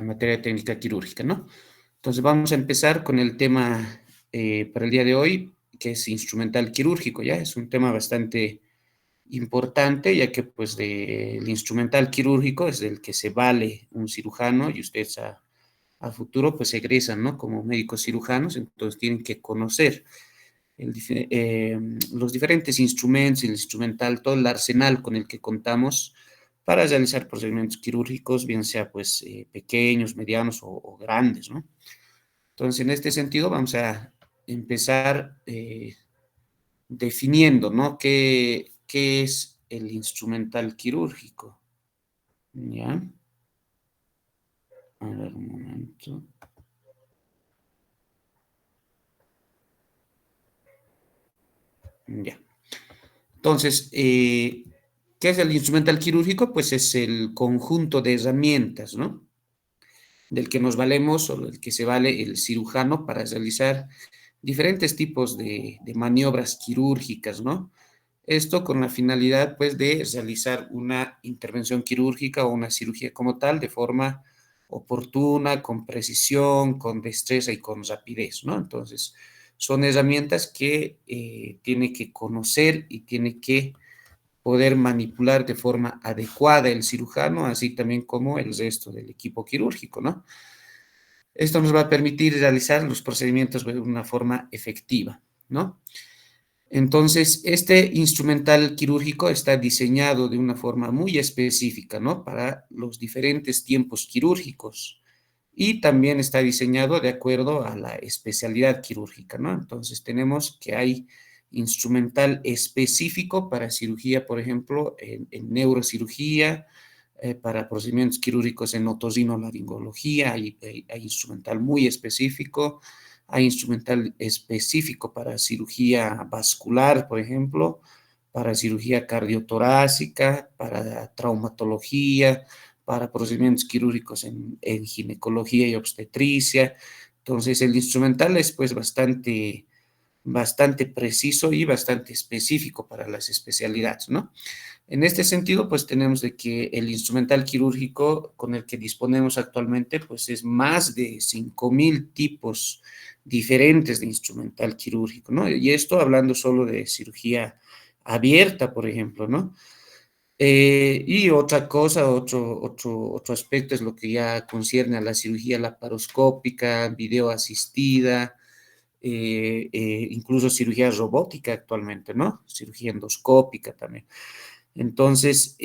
materia técnica quirúrgica, ¿no? Entonces vamos a empezar con el tema para el día de hoy, que es instrumental quirúrgico, ¿ya? Es un tema bastante importante, ya que pues el instrumental quirúrgico es del que se vale un cirujano y ustedes a futuro pues egresan, ¿no? Como médicos cirujanos, entonces tienen que conocer los diferentes instrumentos, el instrumental, todo el arsenal con el que contamos para realizar procedimientos quirúrgicos, bien sea pues pequeños, medianos o grandes, ¿no? Entonces, en este sentido, vamos a empezar definiendo, ¿no? ¿Qué es el instrumental quirúrgico? ¿Ya? A ver, un momento. Ya. Entonces, ¿qué es el instrumental quirúrgico? Pues es el conjunto de herramientas, ¿no? Del que nos valemos o del que se vale el cirujano para realizar diferentes tipos de maniobras quirúrgicas, ¿no? Esto con la finalidad, pues, de realizar una intervención quirúrgica o una cirugía como tal de forma oportuna, con precisión, con destreza y con rapidez, ¿no? Entonces, son herramientas que tiene que conocer y tiene que poder manipular de forma adecuada el cirujano, así también como el resto del equipo quirúrgico, ¿no? Esto nos va a permitir realizar los procedimientos de una forma efectiva, ¿no? Entonces, este instrumental quirúrgico está diseñado de una forma muy específica, ¿no? Para los diferentes tiempos quirúrgicos y también está diseñado de acuerdo a la especialidad quirúrgica, ¿no? Entonces, tenemos que hay instrumental específico para cirugía, por ejemplo, en neurocirugía, para procedimientos quirúrgicos en otorrinolaringología, hay instrumental muy específico, hay instrumental específico para cirugía vascular, por ejemplo, para cirugía cardiotorácica, para traumatología, para procedimientos quirúrgicos en ginecología y obstetricia. Entonces, el instrumental es pues bastante preciso y bastante específico para las especialidades, ¿no? En este sentido, pues tenemos de que el instrumental quirúrgico con el que disponemos actualmente, pues es más de 5.000 tipos diferentes de instrumental quirúrgico, ¿no? Y esto hablando solo de cirugía abierta, por ejemplo, ¿no? Y otra cosa, otro aspecto es lo que ya concierne a la cirugía laparoscópica, video asistida, incluso cirugía robótica actualmente, ¿no? Cirugía endoscópica también. Entonces,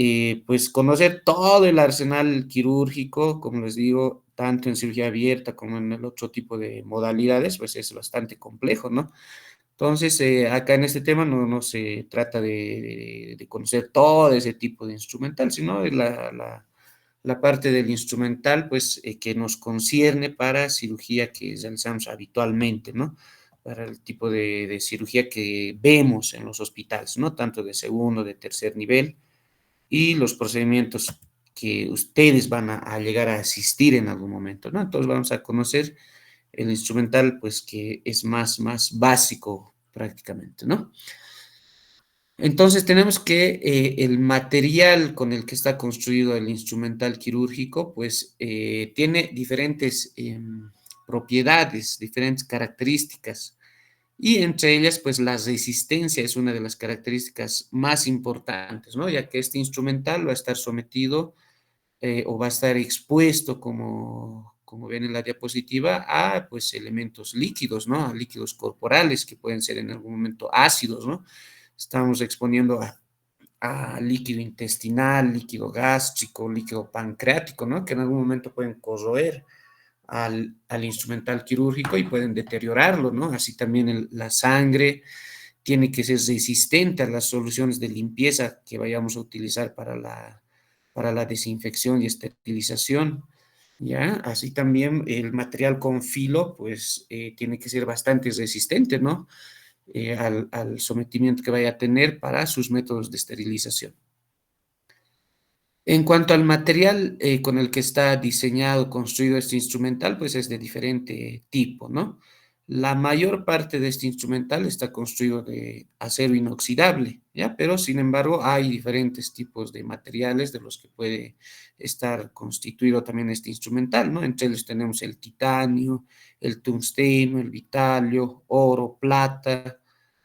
pues conocer todo el arsenal quirúrgico, como les digo, tanto en cirugía abierta como en el otro tipo de modalidades, pues es bastante complejo, ¿no? Entonces, acá en este tema no se trata de conocer todo ese tipo de instrumental, sino de la parte del instrumental, pues, que nos concierne para cirugía que realizamos habitualmente, ¿no? Para el tipo de cirugía que vemos en los hospitales, ¿no? Tanto de segundo, de tercer nivel, y los procedimientos que ustedes van a llegar a asistir en algún momento, ¿no? Entonces vamos a conocer el instrumental, pues, que es más básico prácticamente, ¿no? Entonces tenemos que el material con el que está construido el instrumental quirúrgico, pues tiene diferentes propiedades, diferentes características, y entre ellas, pues la resistencia es una de las características más importantes, ¿no? Ya que este instrumental va a estar sometido o va a estar expuesto, como ven en la diapositiva, a pues elementos líquidos, ¿no? A líquidos corporales que pueden ser en algún momento ácidos, ¿no? Estamos exponiendo a líquido intestinal, líquido gástrico, líquido pancreático, ¿no? Que en algún momento pueden corroer al instrumental quirúrgico y pueden deteriorarlo, ¿no? Así también la sangre tiene que ser resistente a las soluciones de limpieza que vayamos a utilizar para la desinfección y esterilización, ¿ya? Así también el material con filo, pues, tiene que ser bastante resistente, ¿no? Al sometimiento que vaya a tener para sus métodos de esterilización. En cuanto al material con el que está diseñado, construido este instrumental, pues es de diferente tipo, ¿no? La mayor parte de este instrumental está construido de acero inoxidable, ¿ya? Pero sin embargo hay diferentes tipos de materiales de los que puede estar constituido también este instrumental, ¿no? Entre ellos tenemos el titanio, el tungsteno, el vitalio, oro, plata,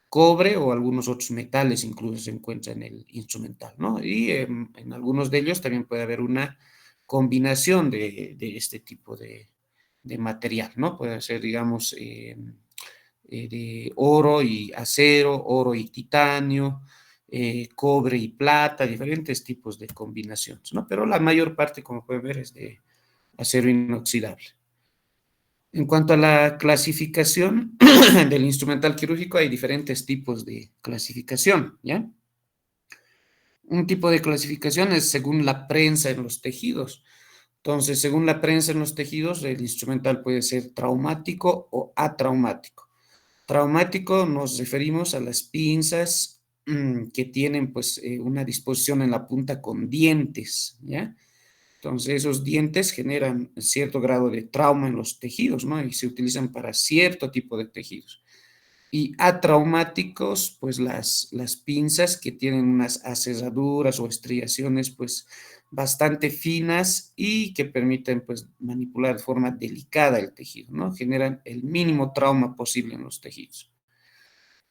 cobre o algunos otros metales incluso se encuentran en el instrumental, ¿no? Y en algunos de ellos también puede haber una combinación de este tipo de material, ¿no? Puede ser, digamos, de oro y acero, oro y titanio, cobre y plata, diferentes tipos de combinaciones, ¿no? Pero la mayor parte, como pueden ver, es de acero inoxidable. En cuanto a la clasificación del instrumental quirúrgico, hay diferentes tipos de clasificación, ¿ya? Un tipo de clasificación es según la prensa en los tejidos. Entonces, según la prensa en los tejidos, el instrumental puede ser traumático o atraumático. Traumático nos referimos a las pinzas que tienen pues una disposición en la punta con dientes, ¿ya? Entonces esos dientes generan cierto grado de trauma en los tejidos, ¿no? Y se utilizan para cierto tipo de tejidos. Y atraumáticos, pues las pinzas que tienen unas aserraduras o estriaciones pues bastante finas y que permiten pues manipular de forma delicada el tejido, ¿no? Generan el mínimo trauma posible en los tejidos.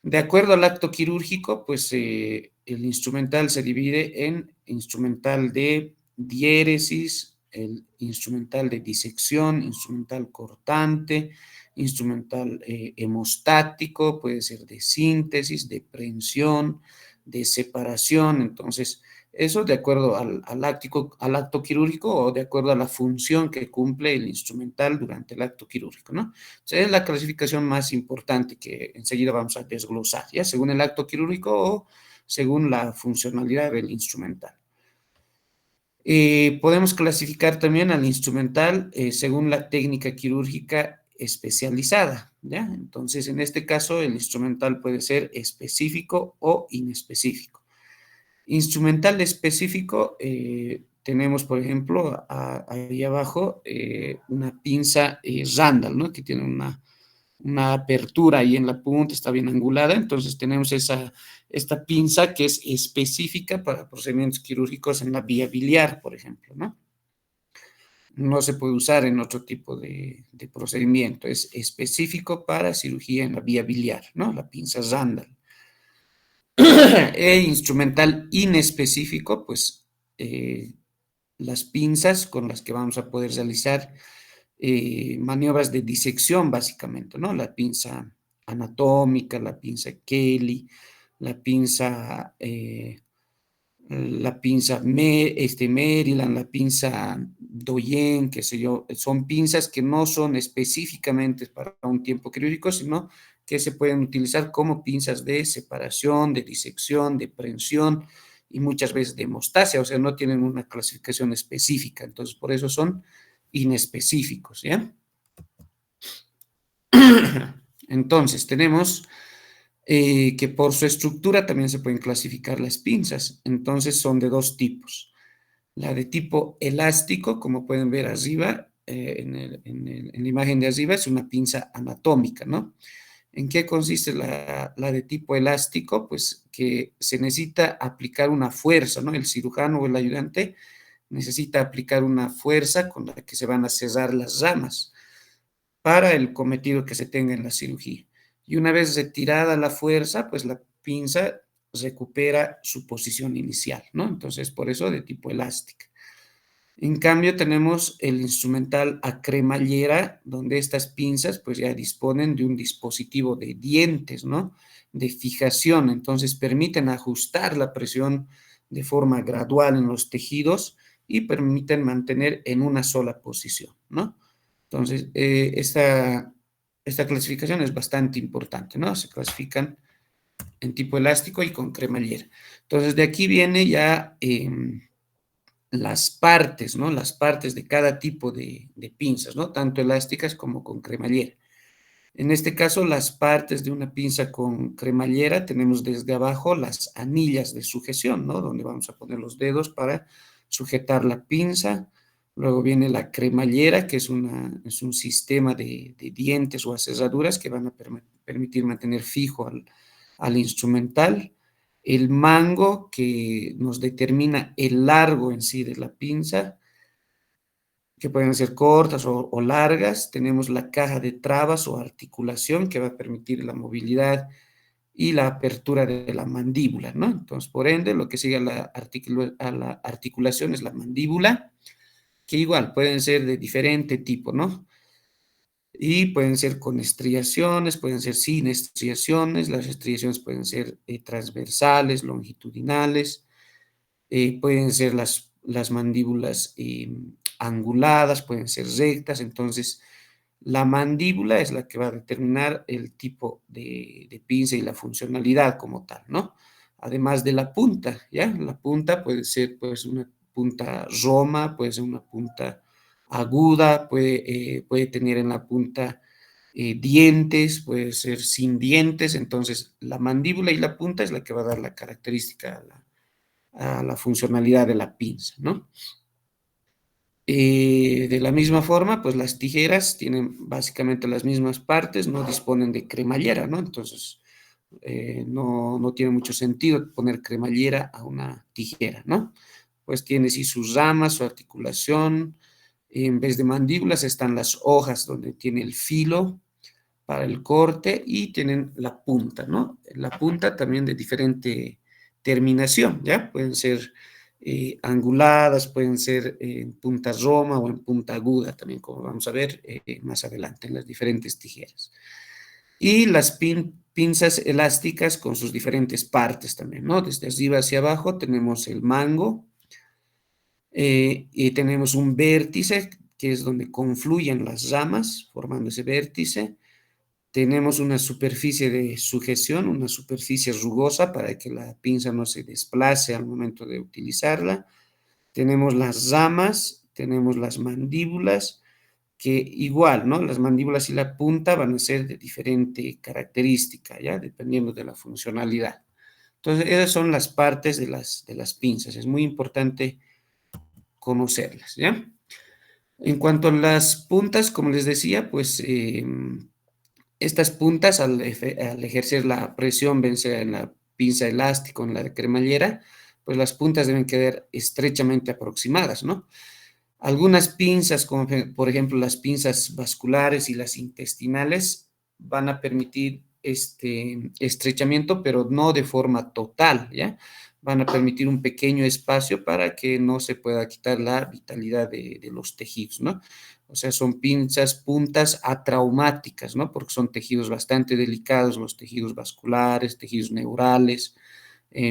De acuerdo al acto quirúrgico, pues el instrumental se divide en instrumental de diéresis, el instrumental de disección, instrumental cortante, instrumental hemostático, puede ser de síntesis, de prensión, de separación. Entonces, eso de acuerdo al acto quirúrgico o de acuerdo a la función que cumple el instrumental durante el acto quirúrgico, ¿no? Es la clasificación más importante que enseguida vamos a desglosar, ¿ya? Según el acto quirúrgico o según la funcionalidad del instrumental. Podemos clasificar también al instrumental según la técnica quirúrgica especializada, ¿ya? Entonces, en este caso, el instrumental puede ser específico o inespecífico. Instrumental específico, tenemos, por ejemplo, ahí abajo una pinza Randall, ¿no? Que tiene una apertura ahí en la punta, está bien angulada, entonces tenemos esta pinza que es específica para procedimientos quirúrgicos en la vía biliar, por ejemplo, ¿no? No se puede usar en otro tipo de procedimiento, es específico para cirugía en la vía biliar, ¿no? La pinza Randall. E instrumental inespecífico, pues las pinzas con las que vamos a poder realizar maniobras de disección, básicamente, ¿no? La pinza anatómica, la pinza Kelly, la pinza, Maryland, la pinza Doyen, qué sé yo, son pinzas que no son específicamente para un tiempo quirúrgico, sino que se pueden utilizar como pinzas de separación, de disección, de prensión y muchas veces de hemostasia, o sea, no tienen una clasificación específica, entonces por eso son inespecíficos, ¿ya? Entonces, tenemos que por su estructura también se pueden clasificar las pinzas. Entonces, son de dos tipos. La de tipo elástico, como pueden ver arriba, en la imagen de arriba, es una pinza anatómica, ¿no? ¿En qué consiste la de tipo elástico? Pues que se necesita aplicar una fuerza, ¿no? El cirujano o el ayudante necesita aplicar una fuerza con la que se van a cerrar las ramas para el cometido que se tenga en la cirugía. Y una vez retirada la fuerza, pues la pinza recupera su posición inicial, ¿no? Entonces, por eso de tipo elástica. En cambio, tenemos el instrumental a cremallera, donde estas pinzas pues ya disponen de un dispositivo de dientes, ¿no? De fijación, entonces permiten ajustar la presión de forma gradual en los tejidos y permiten mantener en una sola posición, ¿no? Entonces, esta clasificación es bastante importante, ¿no? Se clasifican en tipo elástico y con cremallera. Entonces, de aquí viene ya las partes, ¿no? Las partes de cada tipo de pinzas, ¿no? Tanto elásticas como con cremallera. En este caso, las partes de una pinza con cremallera tenemos desde abajo las anillas de sujeción, ¿no? Donde vamos a poner los dedos para sujetar la pinza. Luego viene la cremallera, que es un sistema de dientes o aserraduras que van a permitir mantener fijo al instrumental. El mango, que nos determina el largo en sí de la pinza, que pueden ser cortas o largas. Tenemos la caja de trabas o articulación, que va a permitir la movilidad y la apertura de la mandíbula, ¿no? Entonces, por ende, lo que sigue a la articulación es la mandíbula, que igual pueden ser de diferente tipo, ¿no? Y pueden ser con estriaciones, pueden ser sin estriaciones. Las estriaciones pueden ser transversales, longitudinales, pueden ser las mandíbulas anguladas, pueden ser rectas. Entonces, la mandíbula es la que va a determinar el tipo de pinza y la funcionalidad como tal, ¿no? Además de la punta, ¿ya? La punta puede ser pues una punta roma, puede ser una punta aguda, puede tener en la punta dientes, puede ser sin dientes. Entonces, la mandíbula y la punta es la que va a dar la característica a la funcionalidad de la pinza, ¿no? De la misma forma, pues las tijeras tienen básicamente las mismas partes, no disponen de cremallera, ¿no? Entonces, no tiene mucho sentido poner cremallera a una tijera, ¿no? Pues tiene sí sus ramas, su articulación. En vez de mandíbulas están las hojas donde tiene el filo para el corte y tienen la punta, ¿no? La punta también de diferente terminación, ¿ya? Pueden ser anguladas, pueden ser en punta roma o en punta aguda, también como vamos a ver más adelante en las diferentes tijeras. Y las pinzas elásticas con sus diferentes partes también, ¿no? Desde arriba hacia abajo tenemos el mango y tenemos un vértice que es donde confluyen las ramas formando ese vértice. Tenemos una superficie de sujeción, una superficie rugosa para que la pinza no se desplace al momento de utilizarla. Tenemos las ramas, tenemos las mandíbulas, que igual, ¿no? Las mandíbulas y la punta van a ser de diferente característica, ¿ya? Dependiendo de la funcionalidad. Entonces, esas son las partes de las pinzas. Es muy importante conocerlas, ¿ya? En cuanto a las puntas, como les decía, pues estas puntas, al ejercer la presión, bien sea en la pinza elástica o en la de cremallera, pues las puntas deben quedar estrechamente aproximadas, ¿no? Algunas pinzas, como por ejemplo las pinzas vasculares y las intestinales, van a permitir este estrechamiento, pero no de forma total, ¿ya? Van a permitir un pequeño espacio para que no se pueda quitar la vitalidad de los tejidos, ¿no? O sea, son pinzas, puntas atraumáticas, ¿no? Porque son tejidos bastante delicados, los tejidos vasculares, tejidos neurales,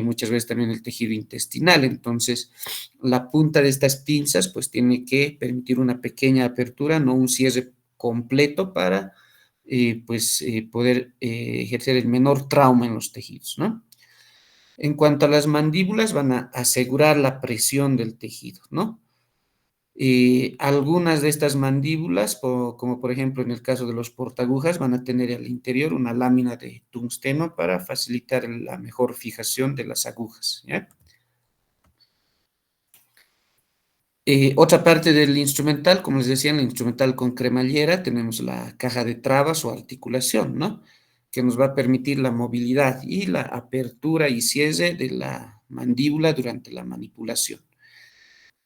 muchas veces también el tejido intestinal. Entonces, la punta de estas pinzas pues tiene que permitir una pequeña apertura, no un cierre completo para poder ejercer el menor trauma en los tejidos, ¿no? En cuanto a las mandíbulas, van a asegurar la presión del tejido, ¿no? Algunas de estas mandíbulas, como por ejemplo en el caso de los portagujas, van a tener al interior una lámina de tungsteno para facilitar la mejor fijación de las agujas, ¿ya? Otra parte del instrumental, como les decía, en el instrumental con cremallera tenemos la caja de trabas o articulación, ¿no? Que nos va a permitir la movilidad y la apertura y cierre de la mandíbula durante la manipulación.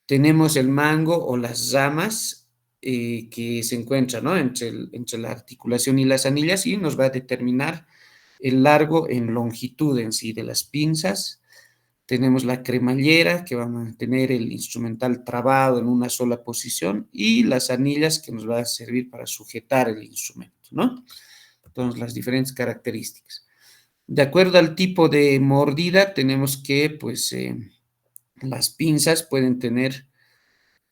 Tenemos el mango o las ramas que se encuentran, ¿no? Entre la articulación y las anillas y nos va a determinar el largo en longitud en sí de las pinzas. Tenemos la cremallera que va a mantener el instrumental trabado en una sola posición y las anillas que nos va a servir para sujetar el instrumento, ¿no? Entonces, las diferentes características. De acuerdo al tipo de mordida, tenemos que, pues, las pinzas pueden tener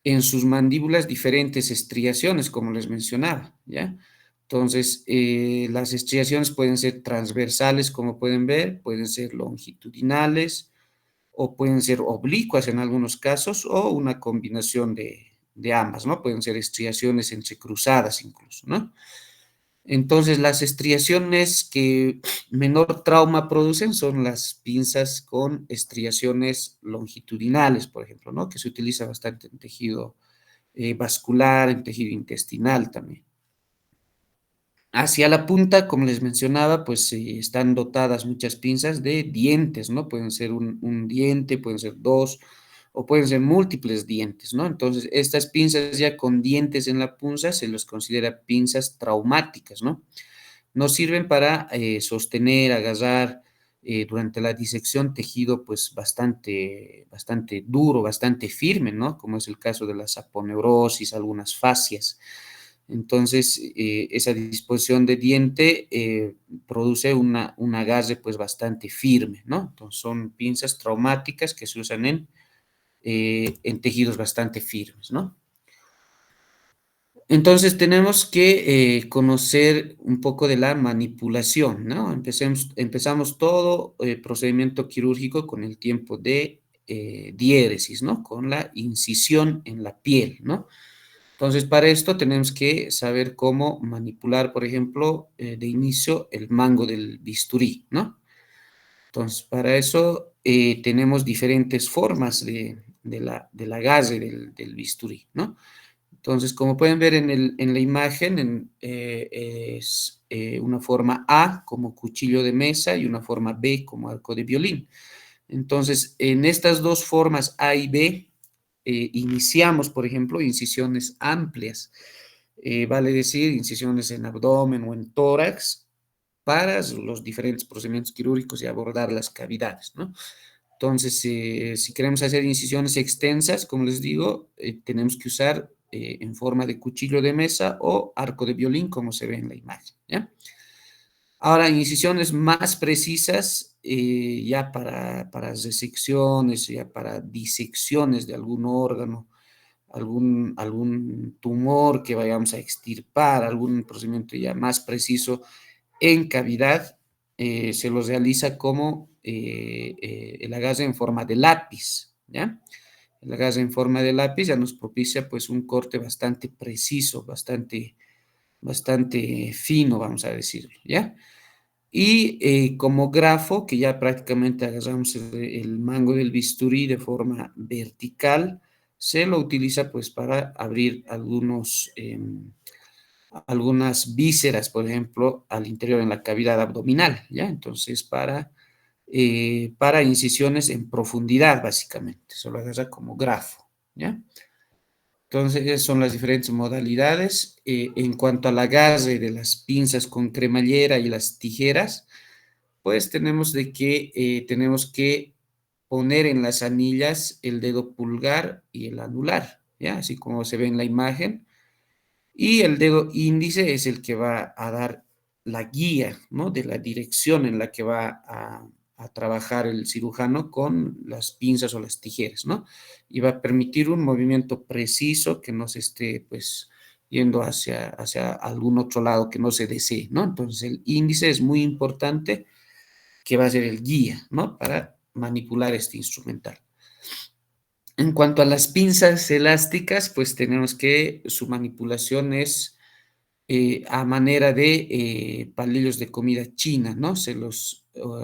en sus mandíbulas diferentes estriaciones, como les mencionaba, ¿ya? Entonces, las estriaciones pueden ser transversales, como pueden ver, pueden ser longitudinales, o pueden ser oblicuas en algunos casos, o una combinación de ambas, ¿no? Pueden ser estriaciones entrecruzadas incluso, ¿no? Entonces, las estriaciones que menor trauma producen son las pinzas con estriaciones longitudinales, por ejemplo, ¿no? Que se utiliza bastante en tejido vascular, en tejido intestinal también. Hacia la punta, como les mencionaba, pues están dotadas muchas pinzas de dientes, ¿no? Pueden ser un diente, pueden ser dos, o pueden ser múltiples dientes, ¿no? Entonces, estas pinzas ya con dientes en la punta se los considera pinzas traumáticas, ¿no? Nos sirven para sostener, agarrar durante la disección tejido pues bastante duro, bastante firme, ¿no? Como es el caso de la saponeurosis, algunas fascias. Entonces, esa disposición de diente produce un agarre pues bastante firme, ¿no? Entonces, son pinzas traumáticas que se usan en tejidos bastante firmes, ¿no? Entonces tenemos que conocer un poco de la manipulación, ¿no? Empezamos todo procedimiento quirúrgico con el tiempo de diéresis, ¿no? Con la incisión en la piel, ¿no? Entonces, para esto tenemos que saber cómo manipular, por ejemplo, de inicio el mango del bisturí, ¿no? Entonces, para eso tenemos diferentes formas del agarre del bisturí, ¿no? Entonces, como pueden ver en la imagen, es una forma A como cuchillo de mesa y una forma B como arco de violín. Entonces, en estas dos formas A y B, iniciamos, por ejemplo, incisiones amplias, vale decir, incisiones en abdomen o en tórax para los diferentes procedimientos quirúrgicos y abordar las cavidades, ¿no? Entonces, si queremos hacer incisiones extensas, como les digo, tenemos que usar en forma de cuchillo de mesa o arco de violín, como se ve en la imagen, ¿ya? Ahora, incisiones más precisas, ya para resecciones, ya para disecciones de algún órgano, algún tumor que vayamos a extirpar, algún procedimiento ya más preciso en cavidad, se los realiza como el agarre en forma de lápiz, ¿ya? El agarre en forma de lápiz ya nos propicia pues un corte bastante preciso, bastante fino, vamos a decirlo, ¿ya? Y como grafo, que ya prácticamente agarramos el mango del bisturí de forma vertical, se lo utiliza pues para abrir algunas vísceras, por ejemplo, al interior en la cavidad abdominal, ¿ya? Entonces, para incisiones en profundidad, básicamente, se lo agarra como grafo, ¿ya? Entonces, esas son las diferentes modalidades. En cuanto al agarre de las pinzas con cremallera y las tijeras, pues tenemos que poner en las anillas el dedo pulgar y el anular, ¿ya? Así como se ve en la imagen. Y el dedo índice es el que va a dar la guía, ¿no? De la dirección en la que va a trabajar el cirujano con las pinzas o las tijeras, ¿no? Y va a permitir un movimiento preciso que no se esté, pues, yendo hacia algún otro lado que no se desee, ¿no? Entonces, el índice es muy importante, que va a ser el guía, ¿no? Para manipular este instrumental. En cuanto a las pinzas elásticas, pues tenemos que su manipulación es a manera de palillos de comida china, ¿no? Se los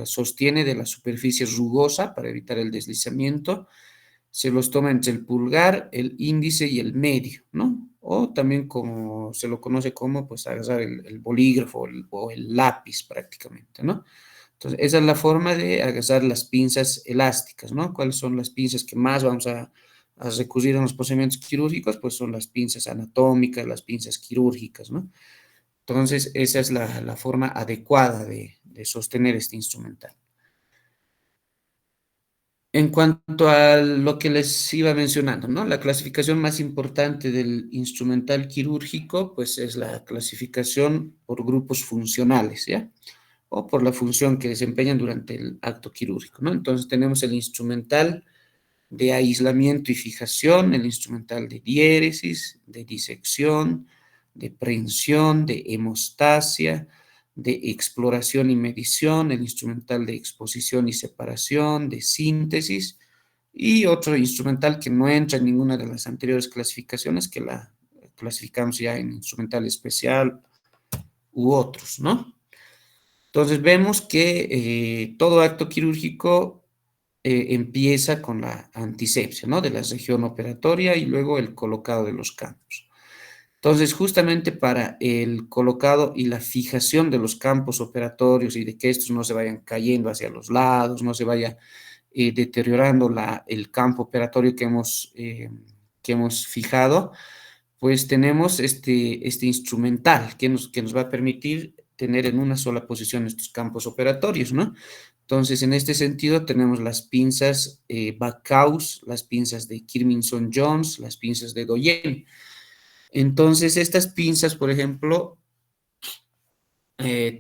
sostiene de la superficie rugosa para evitar el deslizamiento, se los toma entre el pulgar, el índice y el medio, ¿no? O también como se lo conoce como, pues, agarrar el bolígrafo o el lápiz prácticamente, ¿no? Entonces, esa es la forma de agarrar las pinzas elásticas, ¿no? ¿Cuáles son las pinzas que más vamos a recurrir en los procedimientos quirúrgicos? Pues son las pinzas anatómicas, las pinzas quirúrgicas, ¿no? Entonces, esa es la forma adecuada de sostener este instrumental. En cuanto a lo que les iba mencionando, ¿no? La clasificación más importante del instrumental quirúrgico, pues es la clasificación por grupos funcionales, ¿ya? O por la función que desempeñan durante el acto quirúrgico, ¿no? Entonces tenemos el instrumental de aislamiento y fijación, el instrumental de diéresis, de disección, de prehensión, de hemostasia, de exploración y medición, el instrumental de exposición y separación, de síntesis, y otro instrumental que no entra en ninguna de las anteriores clasificaciones, que la clasificamos ya en instrumental especial u otros, ¿no? Entonces vemos que todo acto quirúrgico empieza con la antisepsia, ¿no? De la región operatoria y luego el colocado de los campos. Entonces, justamente para el colocado y la fijación de los campos operatorios y de que estos no se vayan cayendo hacia los lados, no se vaya deteriorando el campo operatorio que hemos fijado, pues tenemos este instrumental que nos va a permitir tener en una sola posición estos campos operatorios, ¿no? Entonces, en este sentido, tenemos las pinzas Backhaus, las pinzas de Kirminson-Jones, las pinzas de Doyen. Entonces, estas pinzas, por ejemplo,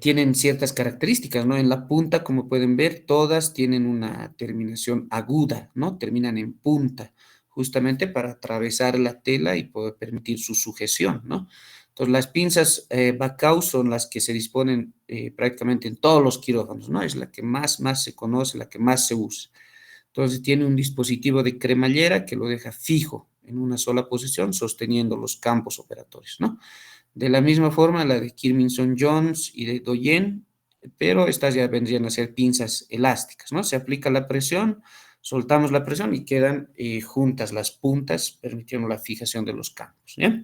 tienen ciertas características, ¿no? En la punta, como pueden ver, todas tienen una terminación aguda, ¿no? Terminan en punta, justamente para atravesar la tela y poder permitir su sujeción, ¿no? Entonces, las pinzas Bacau son las que se disponen prácticamente en todos los quirófanos, ¿no? Es la que más se conoce, la que más se usa. Entonces, tiene un dispositivo de cremallera que lo deja fijo en una sola posición, sosteniendo los campos operatorios, ¿no? De la misma forma, la de Kirminson-Jones y de Doyen, pero estas ya vendrían a ser pinzas elásticas, ¿no? Se aplica la presión, soltamos la presión y quedan juntas las puntas, permitiendo la fijación de los campos, ¿ya?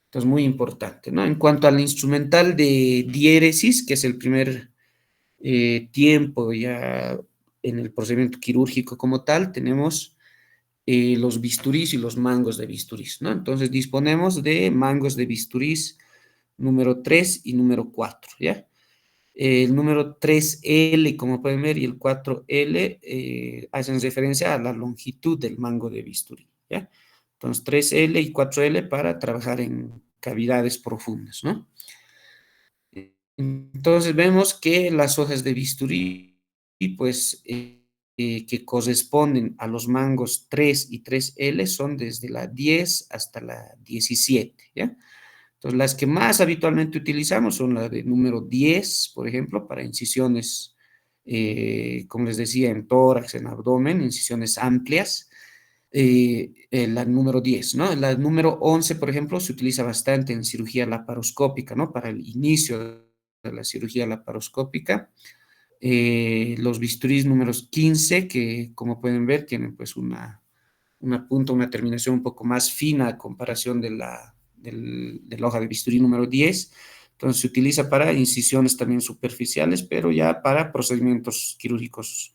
Entonces, muy importante, ¿no? En cuanto al instrumental de diéresis, que es el primer tiempo ya en el procedimiento quirúrgico como tal, tenemos los bisturís y los mangos de bisturís, ¿no? Entonces, disponemos de mangos de bisturís número 3 y número 4, ¿ya? El número 3L, como pueden ver, y el 4L hacen referencia a la longitud del mango de bisturí, ¿ya? Entonces, 3L y 4L para trabajar en cavidades profundas, ¿no? Entonces, vemos que las hojas de bisturí, pues, que corresponden a los mangos 3 y 3L son desde la 10 hasta la 17, ¿ya? Entonces, las que más habitualmente utilizamos son las de número 10, por ejemplo, para incisiones, como les decía, en tórax, en abdomen, incisiones amplias. La número 10, ¿no? La número 11, por ejemplo, se utiliza bastante en cirugía laparoscópica, ¿no? Para el inicio de la cirugía laparoscópica. Los bisturís números 15, que como pueden ver, tienen pues una punta, una terminación un poco más fina a comparación de la hoja de bisturí número 10. Entonces se utiliza para incisiones también superficiales, pero ya para procedimientos quirúrgicos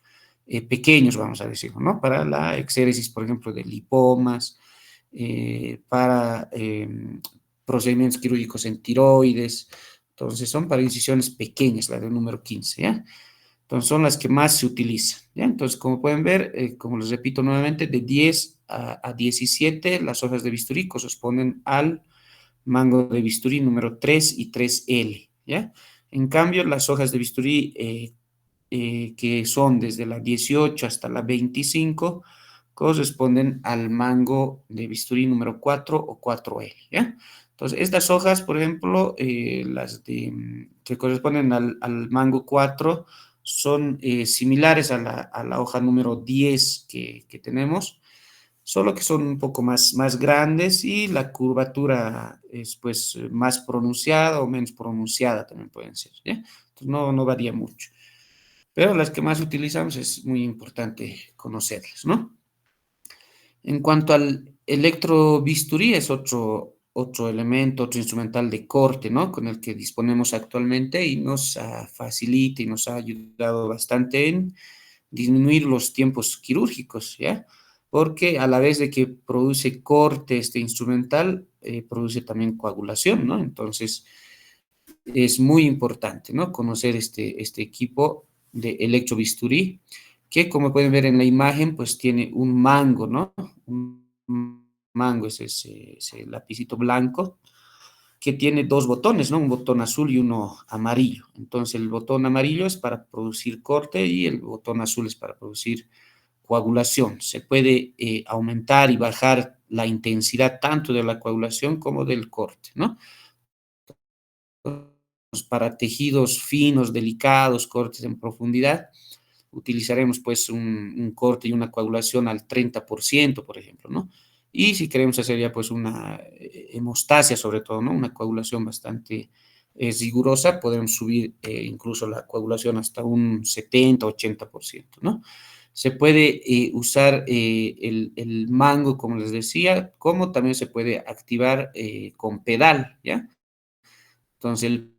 pequeños, vamos a decirlo, ¿no? Para la exéresis, por ejemplo, de lipomas, para procedimientos quirúrgicos en tiroides. Entonces son para incisiones pequeñas, la del número 15, ¿ya? Entonces son las que más se utilizan, ¿ya? Entonces, como pueden ver, como les repito nuevamente, de 10 a 17 las hojas de bisturí corresponden al mango de bisturí número 3 y 3L, ¿ya? En cambio, las hojas de bisturí que son desde la 18 hasta la 25 corresponden al mango de bisturí número 4 o 4L, ¿ya? Entonces, estas hojas, por ejemplo, que corresponden al mango 4 son similares a la hoja número 10 que tenemos, solo que son un poco más grandes y la curvatura es pues más pronunciada o menos pronunciada también pueden ser, ¿ya? Entonces no varía mucho. Pero las que más utilizamos es muy importante conocerlas, ¿no? En cuanto al electrobisturí, es otro elemento, otro instrumental de corte, ¿no? Con el que disponemos actualmente y nos facilita y nos ha ayudado bastante en disminuir los tiempos quirúrgicos, ¿ya? Porque a la vez de que produce corte este instrumental, produce también coagulación, ¿no? Entonces, es muy importante, ¿no? Conocer este equipo de electrobisturí, que como pueden ver en la imagen, pues tiene un mango, ¿no? Un mango es ese lapicito blanco que tiene dos botones, ¿no? Un botón azul y uno amarillo. Entonces, el botón amarillo es para producir corte y el botón azul es para producir coagulación. Se puede aumentar y bajar la intensidad tanto de la coagulación como del corte, ¿no? Para tejidos finos, delicados, cortes en profundidad, utilizaremos pues un corte y una coagulación al 30%, por ejemplo, ¿no? Y si queremos hacer ya pues una hemostasia sobre todo, ¿no? Una coagulación bastante rigurosa, podemos subir incluso la coagulación hasta un 70-80%, ¿no? Se puede usar el mango, como les decía, como también se puede activar con pedal, ¿ya? Entonces, el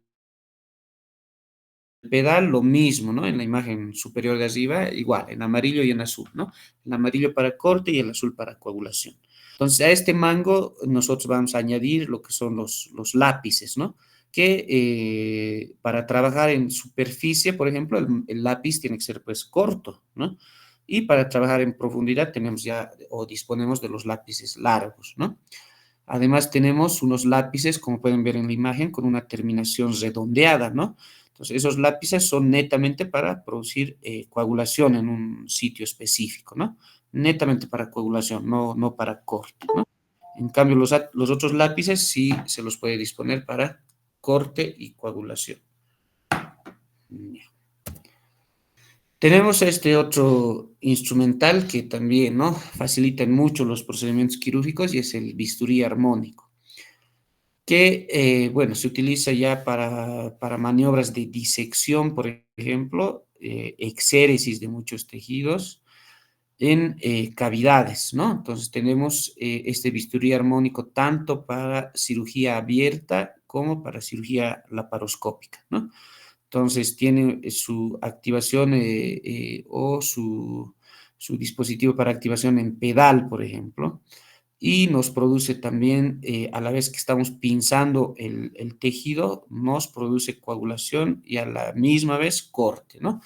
pedal, lo mismo, ¿no? En la imagen superior de arriba, igual, en amarillo y en azul, ¿no? El amarillo para corte y el azul para coagulación. Entonces, a este mango nosotros vamos a añadir lo que son los lápices, ¿no? Que para trabajar en superficie, por ejemplo, el lápiz tiene que ser pues corto, ¿no? Y para trabajar en profundidad tenemos ya o disponemos de los lápices largos, ¿no? Además tenemos unos lápices, como pueden ver en la imagen, con una terminación redondeada, ¿no? Entonces, esos lápices son netamente para producir coagulación en un sitio específico, ¿no? Netamente para coagulación, no para corte, ¿no? En cambio, los otros lápices sí se los puede disponer para corte y coagulación. Ya. Tenemos este otro instrumental que también, ¿no? Facilita mucho los procedimientos quirúrgicos y es el bisturí armónico que, bueno, se utiliza ya para maniobras de disección, por ejemplo, exéresis de muchos tejidos en cavidades, ¿no? Entonces tenemos este bisturí armónico tanto para cirugía abierta como para cirugía laparoscópica, ¿no? Entonces tiene su activación o su dispositivo para activación en pedal, por ejemplo, y nos produce también, a la vez que estamos pinzando el tejido, nos produce coagulación y a la misma vez corte, ¿no?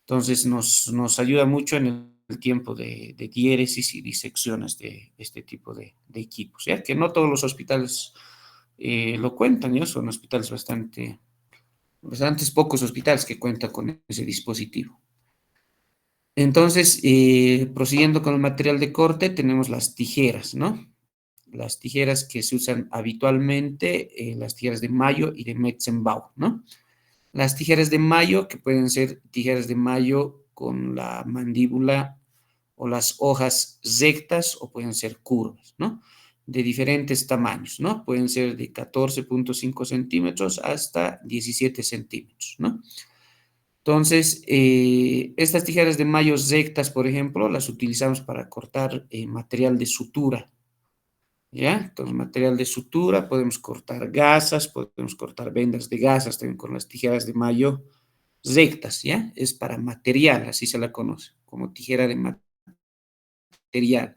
Entonces nos ayuda mucho en el tiempo de diéresis y disecciones de este tipo de equipos, ¿ya? Que no todos los hospitales lo cuentan, ¿ya? Son hospitales bastantes pocos hospitales que cuentan con ese dispositivo. Entonces, prosiguiendo con el material de corte, tenemos las tijeras, ¿no? Las tijeras que se usan habitualmente, las tijeras de Mayo y de Metzenbau, ¿no? Las tijeras de Mayo, que pueden ser tijeras de Mayo con la mandíbula o las hojas rectas o pueden ser curvas, ¿no? De diferentes tamaños, ¿no? Pueden ser de 14,5 centímetros hasta 17 centímetros, ¿no? Entonces, estas tijeras de Mayo rectas, por ejemplo, las utilizamos para cortar material de sutura, ¿ya? Entonces, material de sutura, podemos cortar gasas, podemos cortar vendas de gasas también con las tijeras de Mayo rectas, ¿ya? Es para material, así se la conoce, como tijera de material.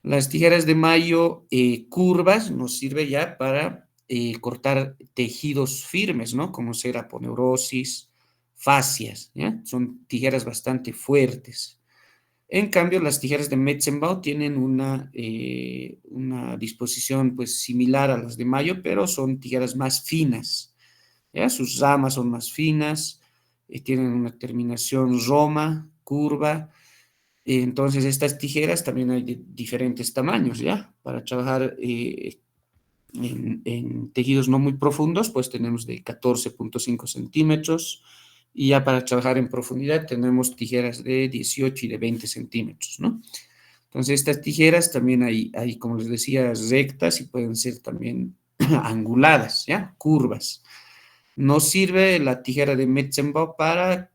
Las tijeras de Mayo curvas nos sirve ya para cortar tejidos firmes, ¿no? Como ser aponeurosis, fascias, ¿ya? Son tijeras bastante fuertes. En cambio, las tijeras de Metzenbau tienen una disposición pues similar a las de Mayo, pero son tijeras más finas, ¿ya? Sus ramas son más finas, tienen una terminación roma, curva. Entonces, estas tijeras también hay de diferentes tamaños, ¿ya? Para trabajar en tejidos no muy profundos, pues tenemos de 14,5 centímetros y ya para trabajar en profundidad tenemos tijeras de 18 y de 20 centímetros, ¿no? Entonces, estas tijeras también hay, como les decía, rectas y pueden ser también anguladas, ¿ya? Curvas. Nos sirve la tijera de Metzenbau para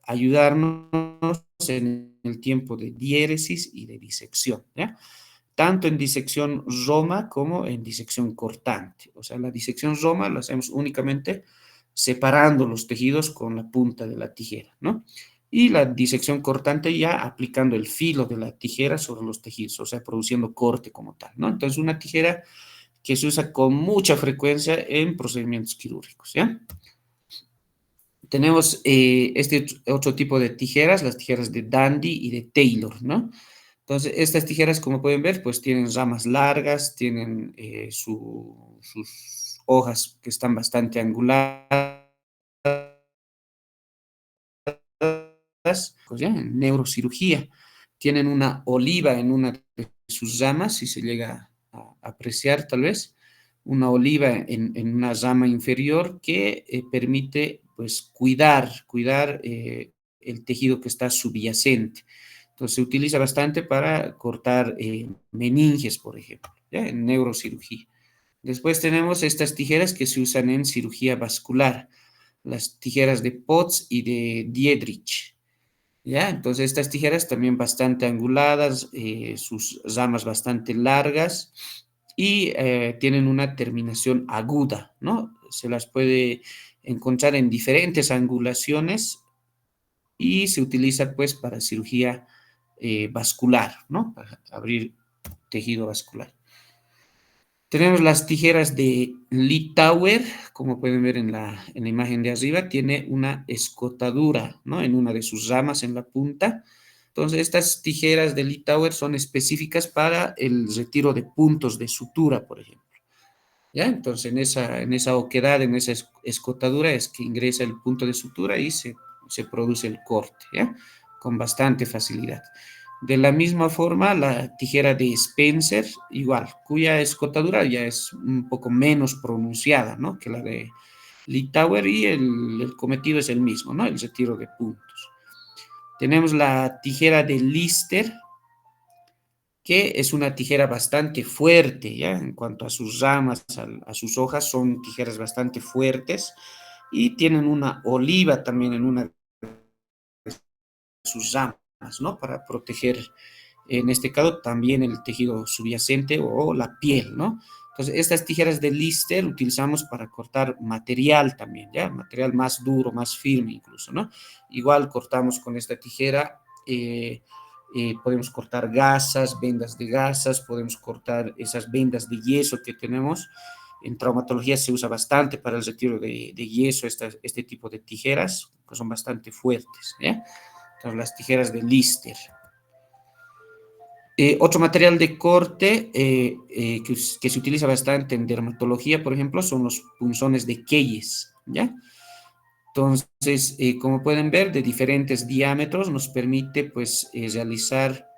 ayudarnos en el tiempo de diéresis y de disección, ¿ya? Tanto en disección roma como en disección cortante. O sea, la disección roma la hacemos únicamente separando los tejidos con la punta de la tijera, ¿no? Y la disección cortante ya aplicando el filo de la tijera sobre los tejidos, o sea, produciendo corte como tal, ¿no? Entonces, una tijera que se usa con mucha frecuencia en procedimientos quirúrgicos, ¿ya? Tenemos este otro tipo de tijeras, las tijeras de Dandy y de Taylor, ¿no? Entonces, estas tijeras, como pueden ver, pues tienen ramas largas, tienen sus hojas que están bastante angulares, pues ya, en neurocirugía. Tienen una oliva en una de sus ramas, si se llega a apreciar tal vez, una oliva en una rama inferior que permite pues cuidar el tejido que está subyacente. Entonces se utiliza bastante para cortar meninges, por ejemplo, ¿ya? En neurocirugía. Después tenemos estas tijeras que se usan en cirugía vascular, las tijeras de Potts y de Diedrich. ¿ya? Entonces estas tijeras también bastante anguladas, sus ramas bastante largas y tienen una terminación aguda, ¿no? Se las puede encontrar en diferentes angulaciones y se utiliza pues para cirugía vascular, ¿no? Para abrir tejido vascular. Tenemos las tijeras de Littauer, como pueden ver en la imagen de arriba, tiene una escotadura, ¿no? En una de sus ramas en la punta. Entonces, estas tijeras de Littauer son específicas para el retiro de puntos de sutura, por ejemplo. ¿Ya? Entonces, en esa oquedad, en esa escotadura es que ingresa el punto de sutura y se produce el corte, ¿ya? Con bastante facilidad. De la misma forma, la tijera de Spencer, igual, cuya escotadura ya es un poco menos pronunciada, ¿no? Que la de Littauer y el cometido es el mismo, ¿no? El retiro de puntos. Tenemos la tijera de Lister, que es una tijera bastante fuerte, ¿ya? En cuanto a sus ramas, a sus hojas, son tijeras bastante fuertes y tienen una oliva también en una de sus ramas, ¿no? Para proteger, en este caso, también el tejido subyacente o la piel, ¿no? Entonces, estas tijeras de Lister utilizamos para cortar material también, ¿ya? Material más duro, más firme incluso, ¿no? Igual cortamos con esta tijera, podemos cortar gasas, vendas de gasas, podemos cortar esas vendas de yeso que tenemos. En traumatología se usa bastante para el retiro de yeso este tipo de tijeras, que son bastante fuertes, ¿ya? Entonces, las tijeras de Lister. Otro material de corte que se utiliza bastante en dermatología, por ejemplo, son los punzones de Keyes, ¿ya? Entonces, como pueden ver, de diferentes diámetros nos permite, pues, realizar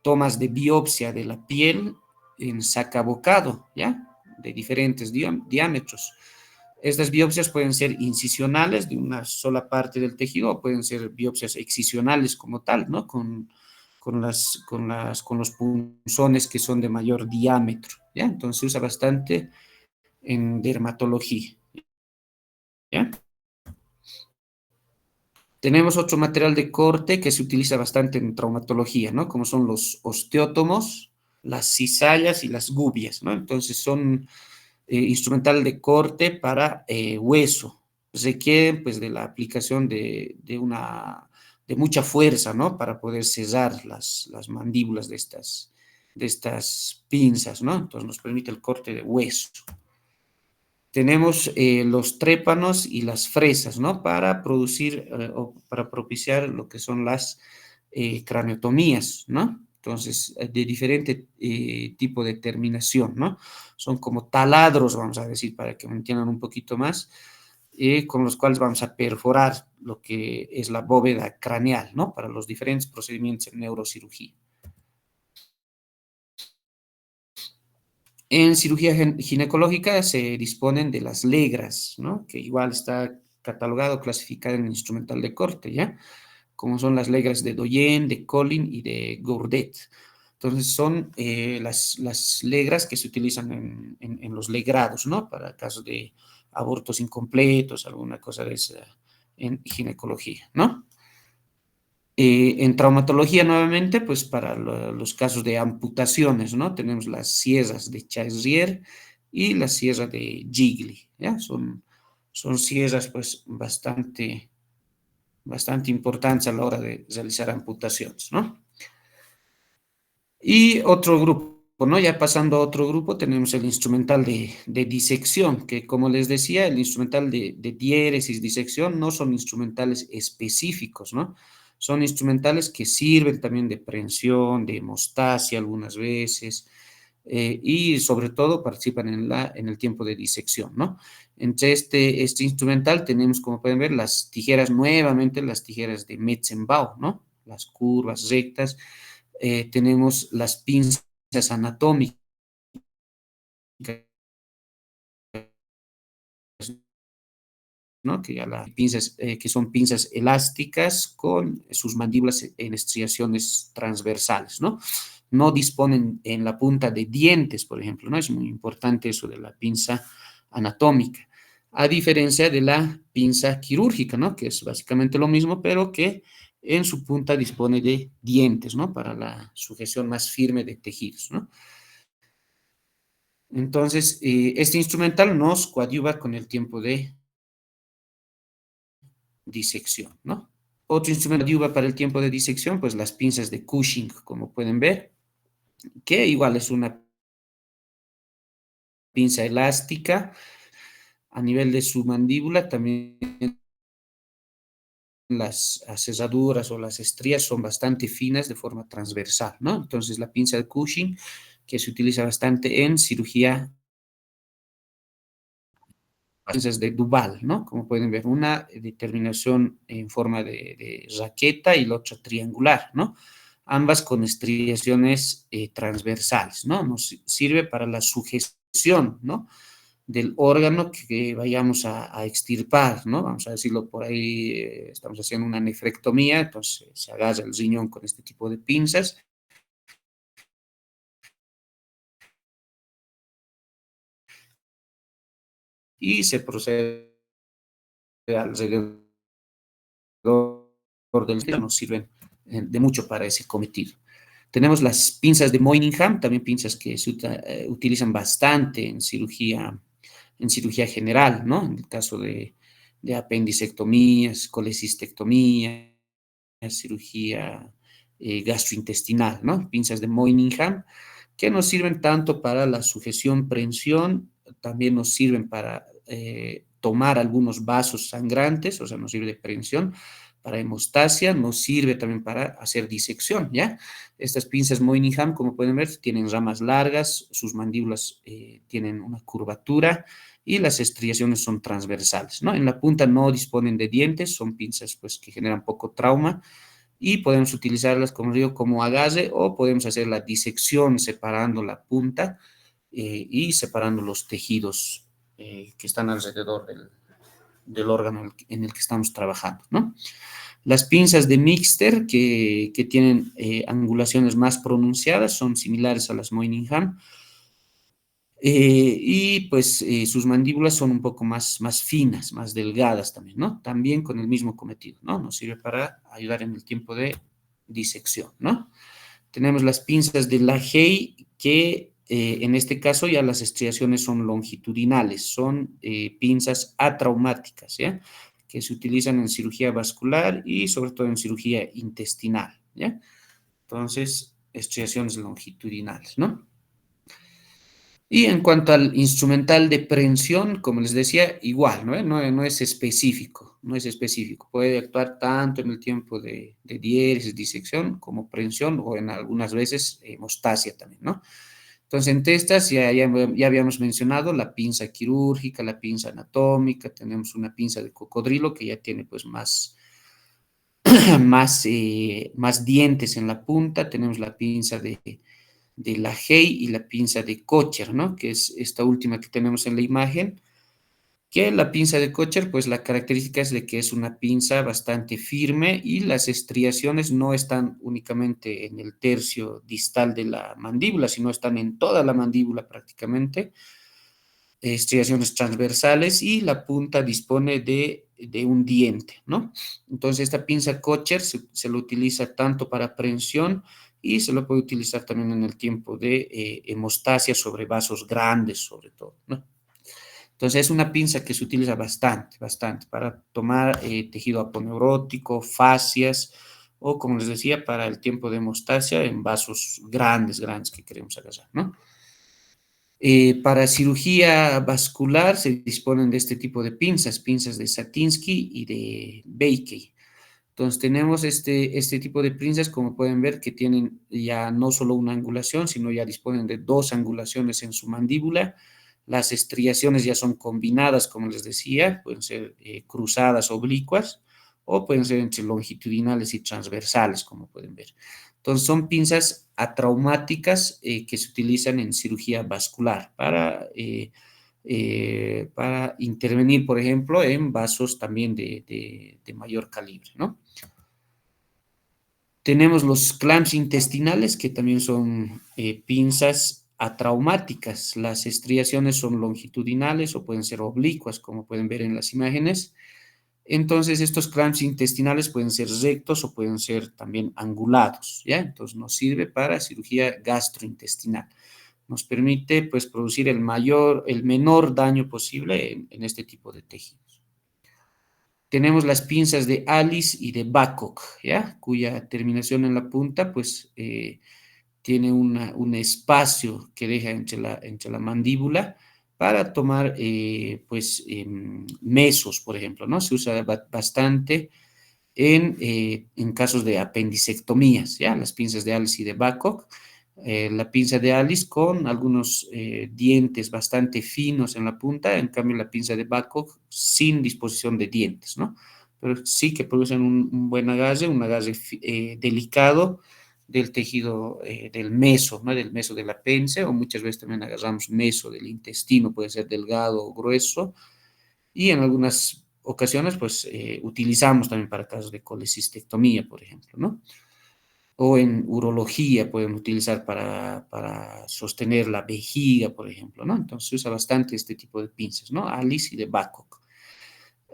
tomas de biopsia de la piel en sacabocado, ¿ya? De diferentes diámetros. Estas biopsias pueden ser incisionales de una sola parte del tejido o pueden ser biopsias excisionales como tal, ¿no? Con los punzones que son de mayor diámetro, ¿ya? Entonces se usa bastante en dermatología, ¿ya? Tenemos otro material de corte que se utiliza bastante en traumatología, ¿no? Como son los osteótomos, las cizallas y las gubias, ¿no? Entonces son instrumental de corte para hueso. Requieren pues de la aplicación de mucha fuerza, ¿no? Para poder cesar las mandíbulas de estas pinzas, ¿no? Entonces nos permite el corte de hueso. Tenemos los trépanos y las fresas, ¿no? Para producir o para propiciar lo que son las craniotomías, ¿no? Entonces, de diferente tipo de terminación, ¿no? Son como taladros, vamos a decir, para que me entiendan un poquito más, con los cuales vamos a perforar lo que es la bóveda craneal, ¿no? Para los diferentes procedimientos en neurocirugía. En cirugía ginecológica se disponen de las legras, ¿no? Que igual está catalogado, clasificado en el instrumental de corte, ¿ya? Como son las legras de Doyen, de Collin y de Gourdet. Entonces son las legras que se utilizan en los legrados, ¿no? Para casos de abortos incompletos, alguna cosa de esa en ginecología, ¿no? En traumatología, nuevamente, pues para los casos de amputaciones, ¿no? Tenemos las sierras de Charrier y la sierra de Gigli, ¿ya? Son sierras, pues, bastante importantes a la hora de realizar amputaciones, ¿no? Y otro grupo, ¿no? Ya pasando a otro grupo, tenemos el instrumental de disección, que como les decía, el instrumental de diéresis, disección, no son instrumentales específicos, ¿no? Son instrumentales que sirven también de prehensión, de hemostasia algunas veces, y sobre todo participan en el tiempo de disección, ¿no? Entre este instrumental tenemos, como pueden ver, las tijeras, nuevamente las tijeras de Metzenbau, ¿no? Las curvas rectas, tenemos las pinzas anatómicas, ¿no? Que, pinzas, que son pinzas elásticas con sus mandíbulas en estriaciones transversales, ¿no? No disponen en la punta de dientes, por ejemplo, ¿no? Es muy importante eso de la pinza anatómica, a diferencia de la pinza quirúrgica, ¿no? Que es básicamente lo mismo, pero que en su punta dispone de dientes, ¿no? Para la sujeción más firme de tejidos, ¿no? Entonces, este instrumental nos coadyuva con el tiempo de disección, ¿no? Otro instrumento que ayuda para el tiempo de disección, pues las pinzas de Cushing, como pueden ver, que igual es una pinza elástica a nivel de su mandíbula, también las cerraduras o las estrías son bastante finas de forma transversal, ¿no? Entonces la pinza de Cushing, que se utiliza bastante en cirugía, pinzas de Duval, ¿no? Como pueden ver, una determinación en forma de raqueta y la otra triangular, ¿no? Ambas con estriaciones transversales, ¿no? Nos sirve para la sujeción, ¿no? Del órgano que vayamos a extirpar, ¿no? Vamos a decirlo por ahí, estamos haciendo una nefrectomía, entonces se agarra el riñón con este tipo de pinzas y se procede alrededor del riñón, nos sirven de mucho para ese cometido. Tenemos las pinzas de Moynihan, también pinzas que se utilizan bastante en cirugía general, ¿no? En el caso de apendicectomías, colecistectomías, cirugía gastrointestinal, ¿no? Pinzas de Moynihan, que nos sirven tanto para la sujeción, prensión, también nos sirven para tomar algunos vasos sangrantes, o sea, nos sirve de prensión, para hemostasia, nos sirve también para hacer disección, ¿ya? Estas pinzas Moynihan, como pueden ver, tienen ramas largas, sus mandíbulas tienen una curvatura y las estriaciones son transversales, ¿no? En la punta no disponen de dientes, son pinzas pues que generan poco trauma y podemos utilizarlas, como digo, como agarre o podemos hacer la disección separando la punta y separando los tejidos que están alrededor del órgano en el que estamos trabajando, ¿no? Las pinzas de Mixter, que tienen angulaciones más pronunciadas, son similares a las Moynihan, y pues sus mandíbulas son un poco más finas, más delgadas también, ¿no? También con el mismo cometido, ¿no? Nos sirve para ayudar en el tiempo de disección, ¿no? Tenemos las pinzas de Lahey, que en este caso ya las estriaciones son longitudinales, son pinzas atraumáticas, ¿ya? Que se utilizan en cirugía vascular y sobre todo en cirugía intestinal, ¿ya? Entonces, estriaciones longitudinales, ¿no? Y en cuanto al instrumental de prensión, como les decía, igual, ¿no? No es específico, no es específico. Puede actuar tanto en el tiempo de diéresis, disección, como prensión, o en algunas veces hemostasia también, ¿no? Entonces, entre estas ya habíamos mencionado la pinza quirúrgica, la pinza anatómica, tenemos una pinza de cocodrilo que ya tiene pues más dientes en la punta, tenemos la pinza de la Hey y la pinza de Kocher, ¿no? Que es esta última que tenemos en la imagen, que la pinza de Kocher, pues la característica es de que es una pinza bastante firme y las estriaciones no están únicamente en el tercio distal de la mandíbula, sino están en toda la mandíbula prácticamente, estriaciones transversales y la punta dispone de un diente, ¿no? Entonces esta pinza Kocher se lo utiliza tanto para prensión y se lo puede utilizar también en el tiempo de hemostasia sobre vasos grandes, sobre todo, ¿no? Entonces es una pinza que se utiliza bastante para tomar tejido aponeurótico, fascias o, como les decía, para el tiempo de hemostasia en vasos grandes que queremos agarrar, ¿no? Para cirugía vascular se disponen de este tipo de pinzas, pinzas de Satinsky y de Beikey. Entonces tenemos este tipo de pinzas, como pueden ver, que tienen ya no solo una angulación, sino ya disponen de dos angulaciones en su mandíbula. Las estriaciones ya son combinadas, como les decía, pueden ser cruzadas, oblicuas, o pueden ser entre longitudinales y transversales, como pueden ver. Entonces son pinzas atraumáticas que se utilizan en cirugía vascular para intervenir, por ejemplo, en vasos también de mayor calibre, ¿no? Tenemos los clamps intestinales, que también son pinzas atraumáticas. Las estriaciones son longitudinales o pueden ser oblicuas, como pueden ver en las imágenes. Entonces, estos clamps intestinales pueden ser rectos o pueden ser también angulados, ¿ya? Entonces, nos sirve para cirugía gastrointestinal. Nos permite, pues, producir el menor daño posible en este tipo de tejidos. Tenemos las pinzas de Alice y de Babcock, ¿ya? Cuya terminación en la punta, pues, tiene un espacio que deja entre la mandíbula para tomar, pues, mesos, por ejemplo, ¿no? Se usa bastante en casos de apendicectomías, ¿ya? Las pinzas de Alice y de Babcock. La pinza de Alice con algunos dientes bastante finos en la punta, en cambio la pinza de Babcock sin disposición de dientes, ¿no? Pero sí que producen un buen agarre, un agarre delicado del tejido del meso, ¿no? Del meso del apéndice, o muchas veces también agarramos meso del intestino, puede ser delgado o grueso, y en algunas ocasiones, pues, utilizamos también para casos de colecistectomía, por ejemplo, ¿no? O en urología pueden utilizar para sostener la vejiga, por ejemplo, ¿no? Entonces se usa bastante este tipo de pinzas, ¿no? Alice y de Babcock.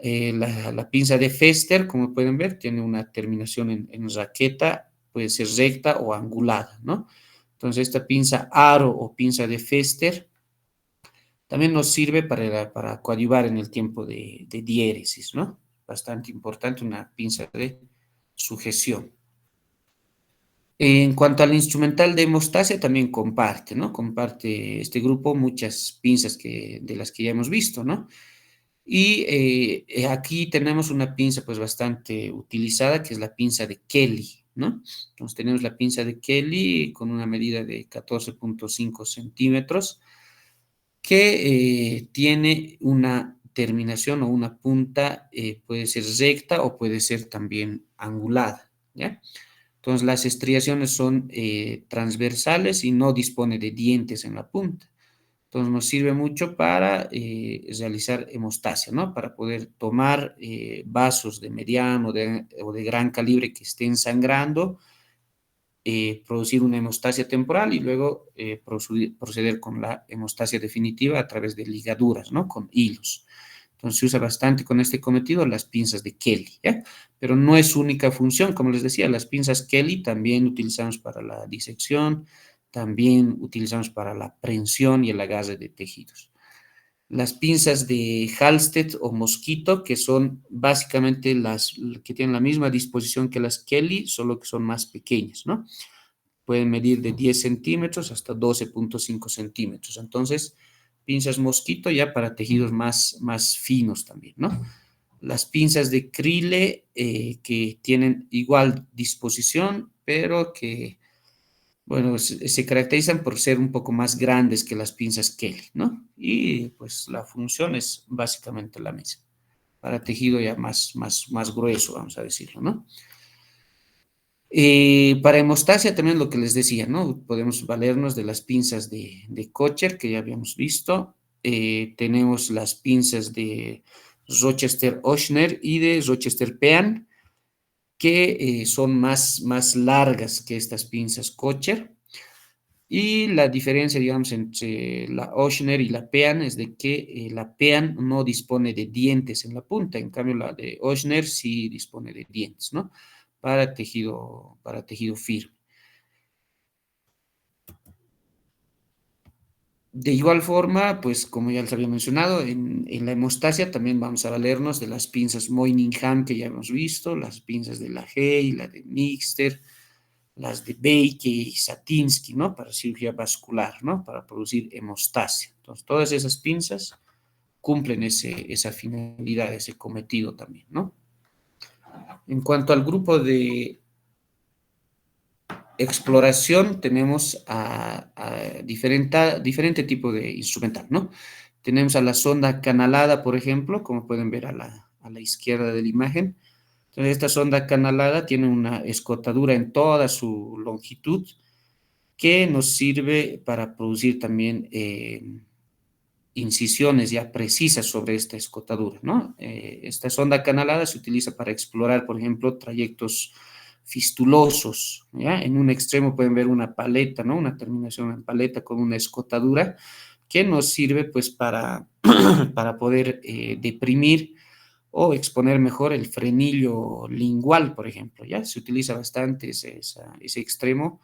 La pinza de Fester, como pueden ver, tiene una terminación en raqueta, puede ser recta o angulada, ¿no? Entonces esta pinza aro o pinza de Fester también nos sirve para coadyuvar en el tiempo de diéresis, ¿no? Bastante importante, una pinza de sujeción. En cuanto al instrumental de hemostasia, también comparte, ¿no? Comparte este grupo muchas pinzas de las que ya hemos visto, ¿no? Y aquí tenemos una pinza pues bastante utilizada, que es la pinza de Kelly, ¿no? Entonces tenemos la pinza de Kelly con una medida de 14,5 centímetros, que tiene una terminación o una punta, puede ser recta o puede ser también angulada, ¿ya? Entonces las estriaciones son transversales y no dispone de dientes en la punta. Entonces nos sirve mucho para realizar hemostasia, ¿no? Para poder tomar vasos de mediano o de gran calibre que estén sangrando, producir una hemostasia temporal y luego proceder con la hemostasia definitiva a través de ligaduras, ¿no? Con hilos. Entonces se usa bastante con este cometido las pinzas de Kelly, ¿ya? Pero no es su única función, como les decía, las pinzas Kelly también utilizamos para la disección, también utilizamos para la prensión y el agarre de tejidos. Las pinzas de Halsted o Mosquito, que son básicamente las que tienen la misma disposición que las Kelly, solo que son más pequeñas, ¿no? Pueden medir de 10 centímetros hasta 12,5 centímetros. Entonces, pinzas Mosquito ya para tejidos más finos también, ¿no? Las pinzas de Crille, que tienen igual disposición, pero que, bueno, se caracterizan por ser un poco más grandes que las pinzas Kelly, ¿no? Y pues la función es básicamente la misma, para tejido ya más grueso, vamos a decirlo, ¿no? Para hemostasia también lo que les decía, ¿no? Podemos valernos de las pinzas de Kocher, que ya habíamos visto. Tenemos las pinzas de Rochester-Ochsner y de Rochester-Pean, que son más largas que estas pinzas Kocher. Y la diferencia, digamos, entre la Ochsner y la Pean es de que la Pean no dispone de dientes en la punta, en cambio la de Ochsner sí dispone de dientes, ¿no? Para tejido firme. De igual forma, pues como ya les había mencionado, en la hemostasia también vamos a valernos de las pinzas Moynihan que ya hemos visto, las pinzas de Lahey, la de Mixter, las de Beike y Satinsky, ¿no? Para cirugía vascular, ¿no? Para producir hemostasia. Entonces, todas esas pinzas cumplen esa finalidad, ese cometido también, ¿no? En cuanto al grupo de exploración, tenemos a diferente tipo de instrumental, ¿no? Tenemos a la sonda canalada, por ejemplo, como pueden ver a la izquierda de la imagen. Entonces, esta sonda canalada tiene una escotadura en toda su longitud que nos sirve para producir también incisiones ya precisas sobre esta escotadura, ¿no? Esta sonda canalada se utiliza para explorar, por ejemplo, trayectos fistulosos, ¿ya? En un extremo pueden ver una paleta, ¿no? Una terminación en paleta con una escotadura que nos sirve, pues, para poder deprimir o exponer mejor el frenillo lingual, por ejemplo, ¿ya? Se utiliza bastante ese extremo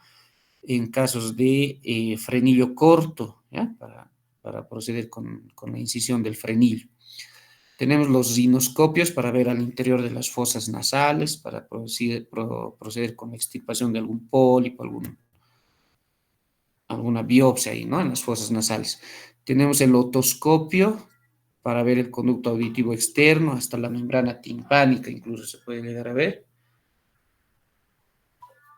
en casos de frenillo corto, ¿ya? Para proceder con la incisión del frenillo. Tenemos los rinoscopios para ver al interior de las fosas nasales, para proceder con la extirpación de algún pólipo, alguna biopsia ahí, ¿no? En las fosas nasales. Tenemos el otoscopio para ver el conducto auditivo externo, hasta la membrana timpánica incluso se puede llegar a ver.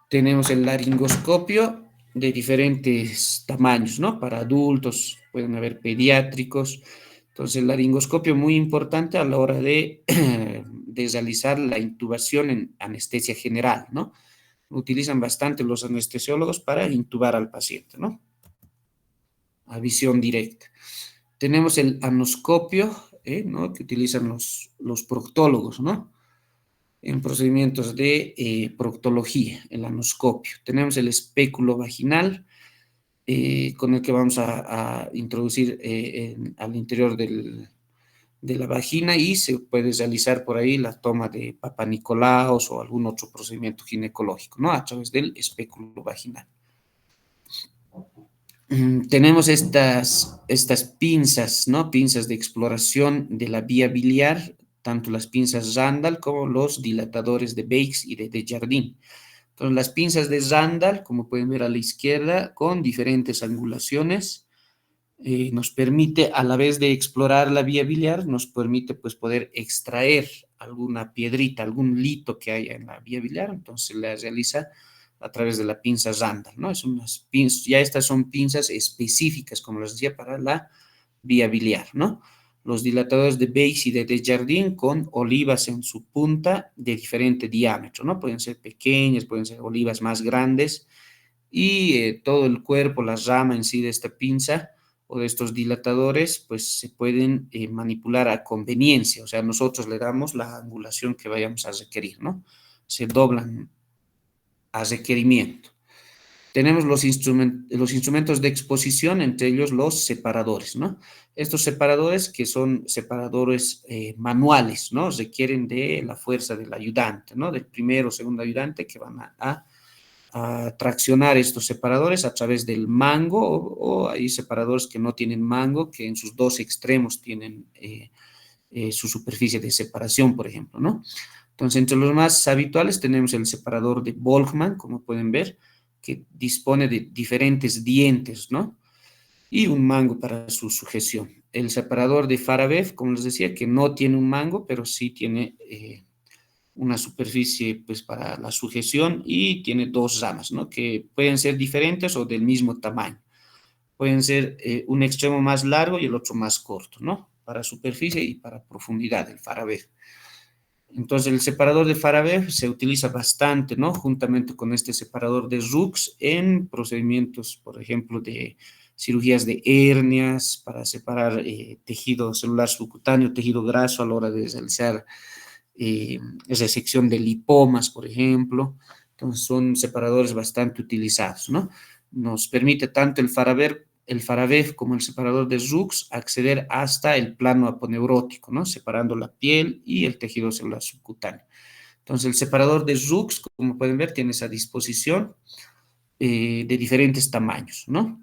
Tenemos el laringoscopio de diferentes tamaños, ¿no? Para adultos, pueden haber pediátricos. Entonces, el laringoscopio muy importante a la hora de realizar la intubación en anestesia general, ¿no? Lo utilizan bastante los anestesiólogos para intubar al paciente, ¿no? A visión directa. Tenemos el anoscopio, ¿no? Que utilizan los proctólogos, ¿no? En procedimientos de proctología, el anoscopio. Tenemos el espéculo vaginal, con el que vamos a introducir al interior de la vagina y se puede realizar por ahí la toma de Papa Nicolaos o algún otro procedimiento ginecológico, ¿no? A través del espéculo vaginal. Tenemos estas pinzas, ¿no? Pinzas de exploración de la vía biliar, tanto las pinzas Randall como los dilatadores de Bakes y de Desjardins. Entonces, las pinzas de Randall, como pueden ver a la izquierda, con diferentes angulaciones, nos permite, a la vez de explorar la vía biliar, nos permite pues poder extraer alguna piedrita, algún lito que haya en la vía biliar, entonces la realiza a través de la pinza Randall, ¿no? Es unas pinzas, ya estas son pinzas específicas, como les decía, para la vía biliar, ¿no? Los dilatadores de Bakes y de Desjardins con olivas en su punta de diferente diámetro, ¿no? Pueden ser pequeñas, pueden ser olivas más grandes, y todo el cuerpo, la rama en sí de esta pinza o de estos dilatadores, pues se pueden manipular a conveniencia, o sea, nosotros le damos la angulación que vayamos a requerir, ¿no? Se doblan a requerimiento. Tenemos los instrumentos de exposición, entre ellos los separadores, ¿no? Estos separadores que son separadores manuales, ¿no? Requieren de la fuerza del ayudante, ¿no? Del primero o segundo ayudante que van a traccionar estos separadores a través del mango o hay separadores que no tienen mango, que en sus dos extremos tienen su superficie de separación, por ejemplo, ¿no? Entonces, entre los más habituales tenemos el separador de Volkmann, como pueden ver, que dispone de diferentes dientes, ¿no? Y un mango para su sujeción. El separador de Farabev, como les decía, que no tiene un mango, pero sí tiene una superficie pues para la sujeción y tiene dos ramas, ¿no? Que pueden ser diferentes o del mismo tamaño. Pueden ser un extremo más largo y el otro más corto, ¿no? Para superficie y para profundidad, el Farabev. Entonces, el separador de Farabev se utiliza bastante, ¿no? Juntamente con este separador de Rux en procedimientos, por ejemplo, de cirugías de hernias, para separar tejido celular subcutáneo, tejido graso a la hora de realizar resección de lipomas, por ejemplo. Entonces, son separadores bastante utilizados, ¿no? Nos permite tanto el Farabev como el separador de Rux acceder hasta el plano aponeurótico, ¿no? Separando la piel y el tejido celular subcutáneo. Entonces, el separador de Rux, como pueden ver, tiene esa disposición de diferentes tamaños, ¿no?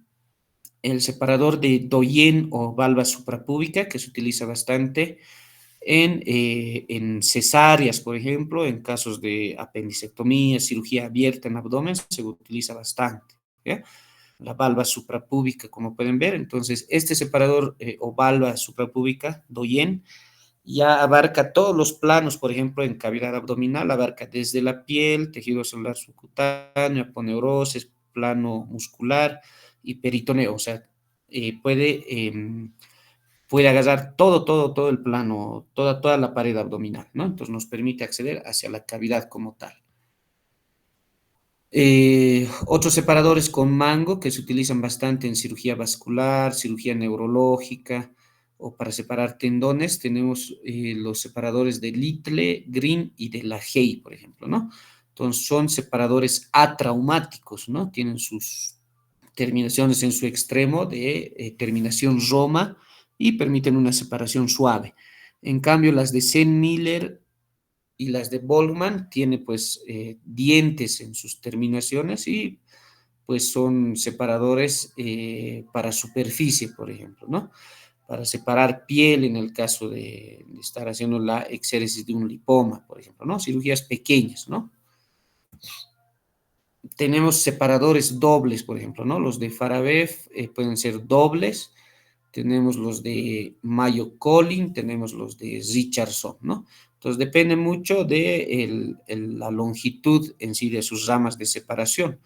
El separador de Doyen o valva suprapúbica, que se utiliza bastante en cesáreas, por ejemplo, en casos de apendicectomía, cirugía abierta en abdomen, se utiliza bastante, ¿ya? La valva suprapúbica, como pueden ver. Entonces, este separador o valva suprapúbica, Doyen, ya abarca todos los planos, por ejemplo, en cavidad abdominal, abarca desde la piel, tejido celular subcutáneo, aponeurosis, plano muscular y peritoneo, o sea, puede agarrar todo el plano, toda la pared abdominal, ¿no? Entonces nos permite acceder hacia la cavidad como tal. Otros separadores con mango que se utilizan bastante en cirugía vascular, cirugía neurológica o para separar tendones, tenemos los separadores de Little, Green y de la Hay, por ejemplo, ¿no? Entonces son separadores atraumáticos, ¿no? Tienen sus terminaciones en su extremo de terminación Roma y permiten una separación suave. En cambio, las de Zen-Miller y las de Boltzmann tienen pues dientes en sus terminaciones y pues son separadores para superficie, por ejemplo, ¿no? Para separar piel en el caso de estar haciendo la exéresis de un lipoma, por ejemplo, ¿no? Cirugías pequeñas, ¿no? Tenemos separadores dobles, por ejemplo, ¿no? Los de Farabev pueden ser dobles. Tenemos los de Mayo Collin, tenemos los de Richardson, ¿no? Entonces depende mucho de la longitud en sí de sus ramas de separación.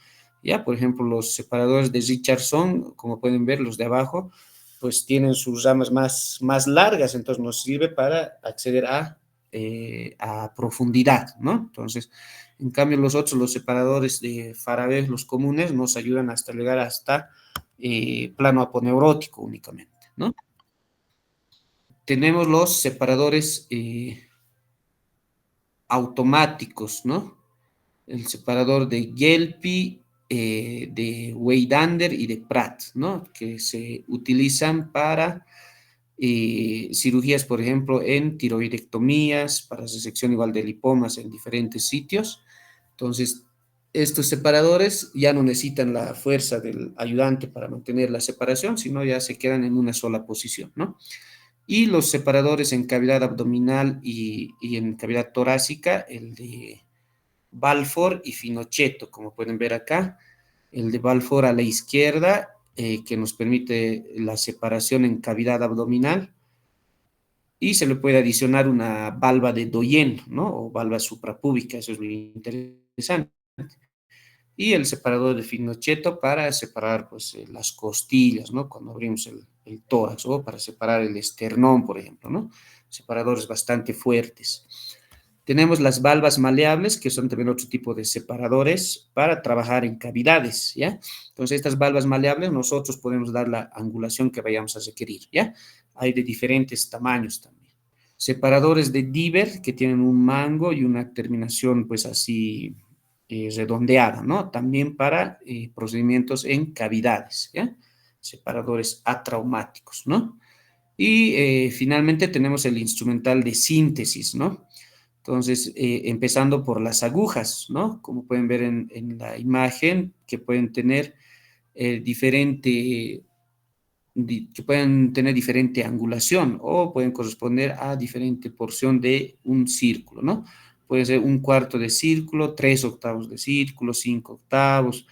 Ya, por ejemplo, los separadores de Richardson, como pueden ver, los de abajo, pues tienen sus ramas más largas, entonces nos sirve para acceder a profundidad, ¿no? Entonces, en cambio, los separadores de Farabev, los comunes, nos ayudan hasta llegar hasta plano aponeurótico únicamente, ¿no? Tenemos los separadores automáticos, ¿no? El separador de Gelpi, de Weidander y de Pratt, ¿no? Que se utilizan para cirugías, por ejemplo, en tiroidectomías, para resección igual de lipomas en diferentes sitios. Entonces, estos separadores ya no necesitan la fuerza del ayudante para mantener la separación, sino ya se quedan en una sola posición, ¿no? Y los separadores en cavidad abdominal y en cavidad torácica, el de Balfour y Finochetto, como pueden ver acá, el de Balfour a la izquierda, que nos permite la separación en cavidad abdominal, y se le puede adicionar una valva de Doyen, ¿no? O valva suprapúbica, eso es muy interesante. Y el separador de Finochetto para separar pues, las costillas, ¿no? Cuando abrimos el tórax, o para separar el esternón, por ejemplo, ¿no? Separadores bastante fuertes. Tenemos las valvas maleables, que son también otro tipo de separadores para trabajar en cavidades, ¿ya? Entonces, estas valvas maleables nosotros podemos dar la angulación que vayamos a requerir, ¿ya? Hay de diferentes tamaños también. Separadores de Diver, que tienen un mango y una terminación, pues así, redondeada, ¿no? También para procedimientos en cavidades, ¿ya? Separadores atraumáticos, ¿no? Y finalmente tenemos el instrumental de síntesis, ¿no? Entonces, empezando por las agujas, ¿no? Como pueden ver en la imagen, que pueden tener diferente, que pueden tener diferente angulación o pueden corresponder a diferente porción de un círculo, ¿no? Puede ser un cuarto de círculo, 3/8 de círculo, 5/8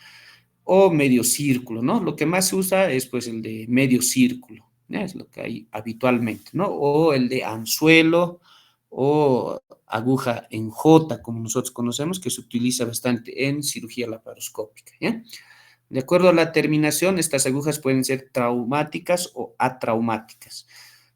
o medio círculo, ¿no? Lo que más se usa es pues el de medio círculo, ¿no? Es lo que hay habitualmente, ¿no? O el de anzuelo o aguja en J, como nosotros conocemos, que se utiliza bastante en cirugía laparoscópica, ¿ya? De acuerdo a la terminación, estas agujas pueden ser traumáticas o atraumáticas.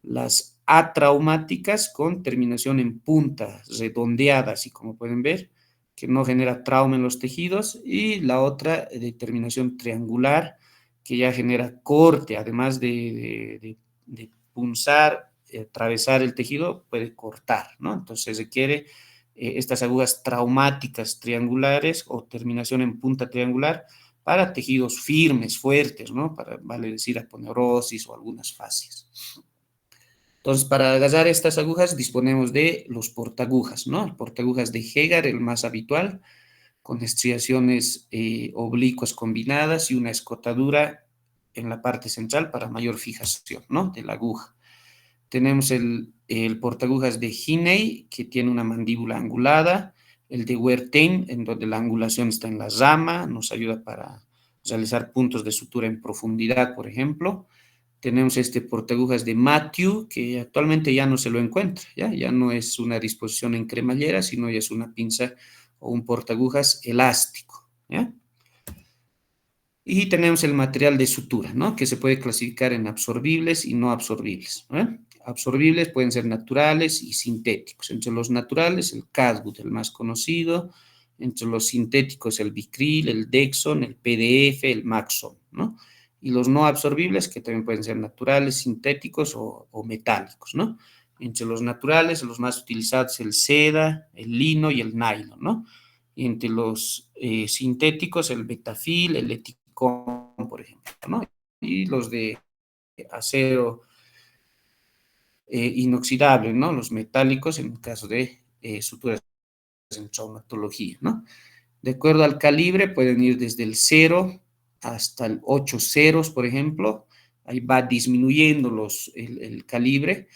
Las atraumáticas con terminación en punta, redondeada, así como pueden ver, que no genera trauma en los tejidos, y la otra de terminación triangular, que ya genera corte, además de punzar, atravesar el tejido, puede cortar, ¿no? Entonces requiere estas agujas traumáticas triangulares o terminación en punta triangular para tejidos firmes, fuertes, ¿no? Para, vale decir, aponeurosis o algunas fascias. Entonces, para agarrar estas agujas disponemos de los portagujas, ¿no? El portagujas de Hegar, el más habitual, con estriaciones oblicuas combinadas y una escotadura en la parte central para mayor fijación, ¿no? De la aguja. Tenemos el portagujas de Hiney, que tiene una mandíbula angulada, el de Wertheim, en donde la angulación está en la rama, nos ayuda para realizar puntos de sutura en profundidad, por ejemplo. Tenemos este portagujas de Matthew, que actualmente ya no se lo encuentra, ya no es una disposición en cremallera, sino ya es una pinza o un portagujas elástico, ¿ya? Y tenemos el material de sutura, ¿no? Que se puede clasificar en absorbibles y no absorbibles, ¿no? Absorbibles pueden ser naturales y sintéticos. Entre los naturales, el Cadwood, el más conocido. Entre los sintéticos, el Vicryl, el Dexon, el PDF, el Maxon, ¿no? Y los no absorbibles, que también pueden ser naturales, sintéticos o metálicos, ¿no? Entre los naturales, los más utilizados, el seda, el lino y el nylon, ¿no? Y entre los sintéticos, el Betafil, el Eticón, por ejemplo, ¿no? Y los de acero inoxidables, ¿no? Los metálicos en el caso de suturas en traumatología, ¿no? De acuerdo al calibre, pueden ir desde el 0 hasta el 8 ceros, por ejemplo. Ahí va disminuyendo el calibre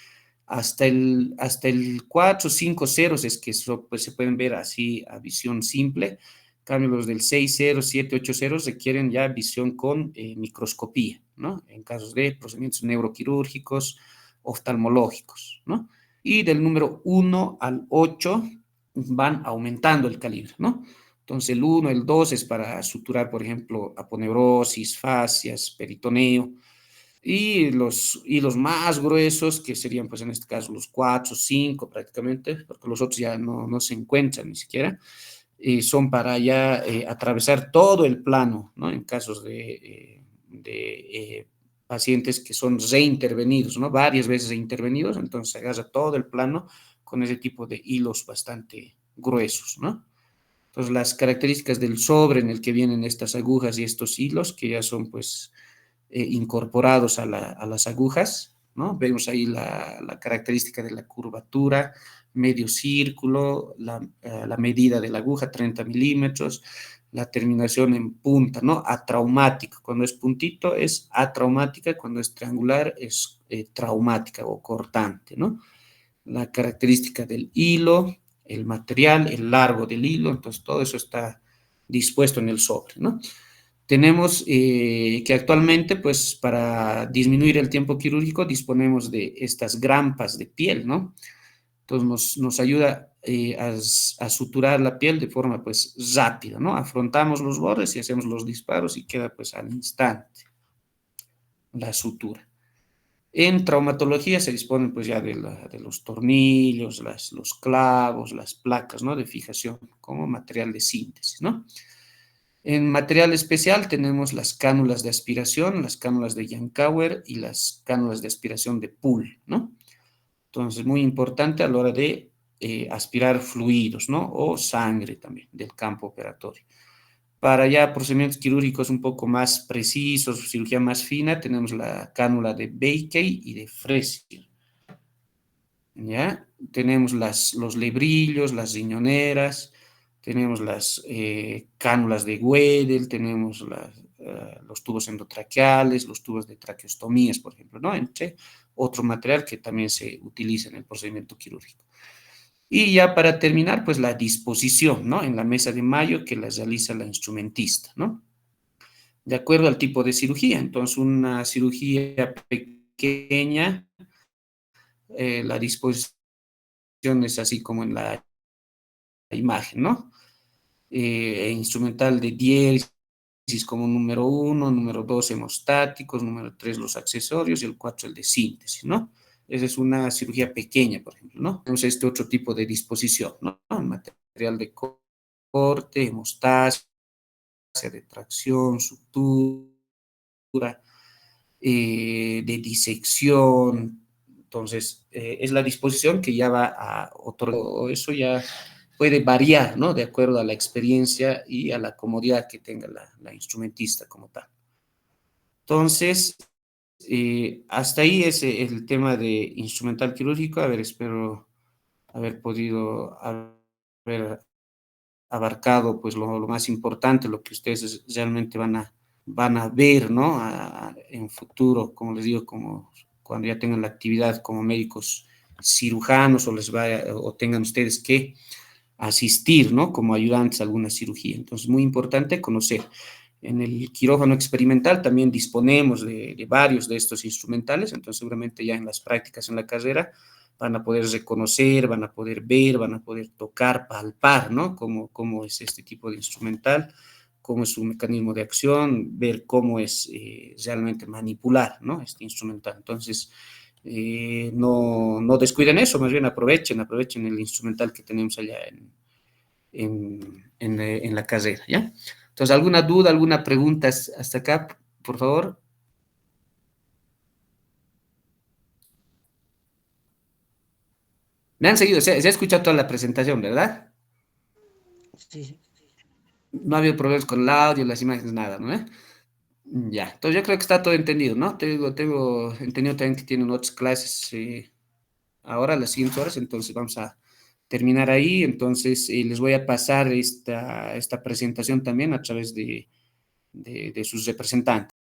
hasta el 4 5 ceros, es que eso, pues, se pueden ver así a visión simple. En cambio, los del 6 ceros, 7 8 ceros requieren ya visión con microscopía, ¿no? En casos de procedimientos neuroquirúrgicos, oftalmológicos, ¿no? Y del número 1 al 8 van aumentando el calibre, ¿no? Entonces, el 1, el 2 es para suturar, por ejemplo, aponeurosis, fascias, peritoneo, y los más gruesos, que serían, pues en este caso, los 4 5 prácticamente, porque los otros ya no se encuentran ni siquiera, son para ya atravesar todo el plano, ¿no? En casos de pacientes que son reintervenidos, ¿no? Varias veces reintervenidos, entonces se agarra todo el plano con ese tipo de hilos bastante gruesos, ¿no? Entonces, las características del sobre en el que vienen estas agujas y estos hilos, que ya son, pues, incorporados a las agujas, ¿no? Vemos ahí la característica de la curvatura, medio círculo, la medida de la aguja, 30 milímetros, la terminación en punta, ¿no? Atraumática. Cuando es puntito es atraumática, cuando es triangular es traumática o cortante, ¿no? La característica del hilo, el material, el largo del hilo, entonces todo eso está dispuesto en el sobre, ¿no? Tenemos que actualmente, pues para disminuir el tiempo quirúrgico, disponemos de estas grampas de piel, ¿no? Entonces nos ayuda a suturar la piel de forma, pues, rápida, ¿no? Afrontamos los bordes y hacemos los disparos y queda, pues, al instante la sutura. En traumatología se disponen, pues, ya de los tornillos, los clavos, las placas, ¿no? De fijación como material de síntesis, ¿no? En material especial tenemos las cánulas de aspiración, las cánulas de Yankauer y las cánulas de aspiración de Poole, ¿no? Entonces, muy importante a la hora de aspirar fluidos, ¿no? O sangre también del campo operatorio. Para ya procedimientos quirúrgicos un poco más precisos, cirugía más fina, tenemos la cánula de Beikei y de Frazier, ¿ya? Tenemos los lebrillos, las riñoneras, tenemos las cánulas de Wedel, tenemos los tubos endotraqueales, los tubos de traqueostomías, por ejemplo, ¿no? Entre otro material que también se utiliza en el procedimiento quirúrgico. Y ya para terminar, pues la disposición, ¿no? En la mesa de Mayo que la realiza la instrumentista, ¿no? De acuerdo al tipo de cirugía. Entonces, una cirugía pequeña, la disposición es así como en la imagen, ¿no? Instrumental de diéresis como número 1, número 2 hemostáticos, número 3 los accesorios y el 4 el de síntesis, ¿no? Esa es una cirugía pequeña, por ejemplo, ¿no? Tenemos este otro tipo de disposición, ¿no? Material de corte, hemostasia, de tracción, sutura, de disección. Entonces, es la disposición que ya va a otro, eso ya puede variar, ¿no? De acuerdo a la experiencia y a la comodidad que tenga la instrumentista como tal. Entonces, hasta ahí es el tema de instrumental quirúrgico. A ver, espero haber podido haber abarcado, pues, lo más importante, lo que ustedes realmente van a ver, ¿no? En futuro, como les digo, como cuando ya tengan la actividad como médicos cirujanos o les vaya, o tengan ustedes que asistir, ¿no? Como ayudantes a alguna cirugía. Entonces, muy importante conocer. En el quirófano experimental también disponemos de varios de estos instrumentales, entonces seguramente ya en las prácticas en la carrera van a poder reconocer, van a poder ver, van a poder tocar, palpar, ¿no? Cómo es este tipo de instrumental, cómo es su mecanismo de acción, ver cómo es realmente manipular, ¿no? Este instrumental. Entonces, no descuiden eso, más bien aprovechen el instrumental que tenemos allá en la carrera, ¿ya? Entonces, ¿alguna duda, alguna pregunta hasta acá, por favor? Me han seguido, se ha escuchado toda la presentación, ¿verdad? Sí, No ha habido problemas con el audio, las imágenes, nada, ¿no? Ya, entonces yo creo que está todo entendido, ¿no? Tengo entendido también que tienen otras clases, ahora a las siguientes horas, entonces vamos a terminar ahí. Entonces les voy a pasar esta presentación también a través de sus representantes.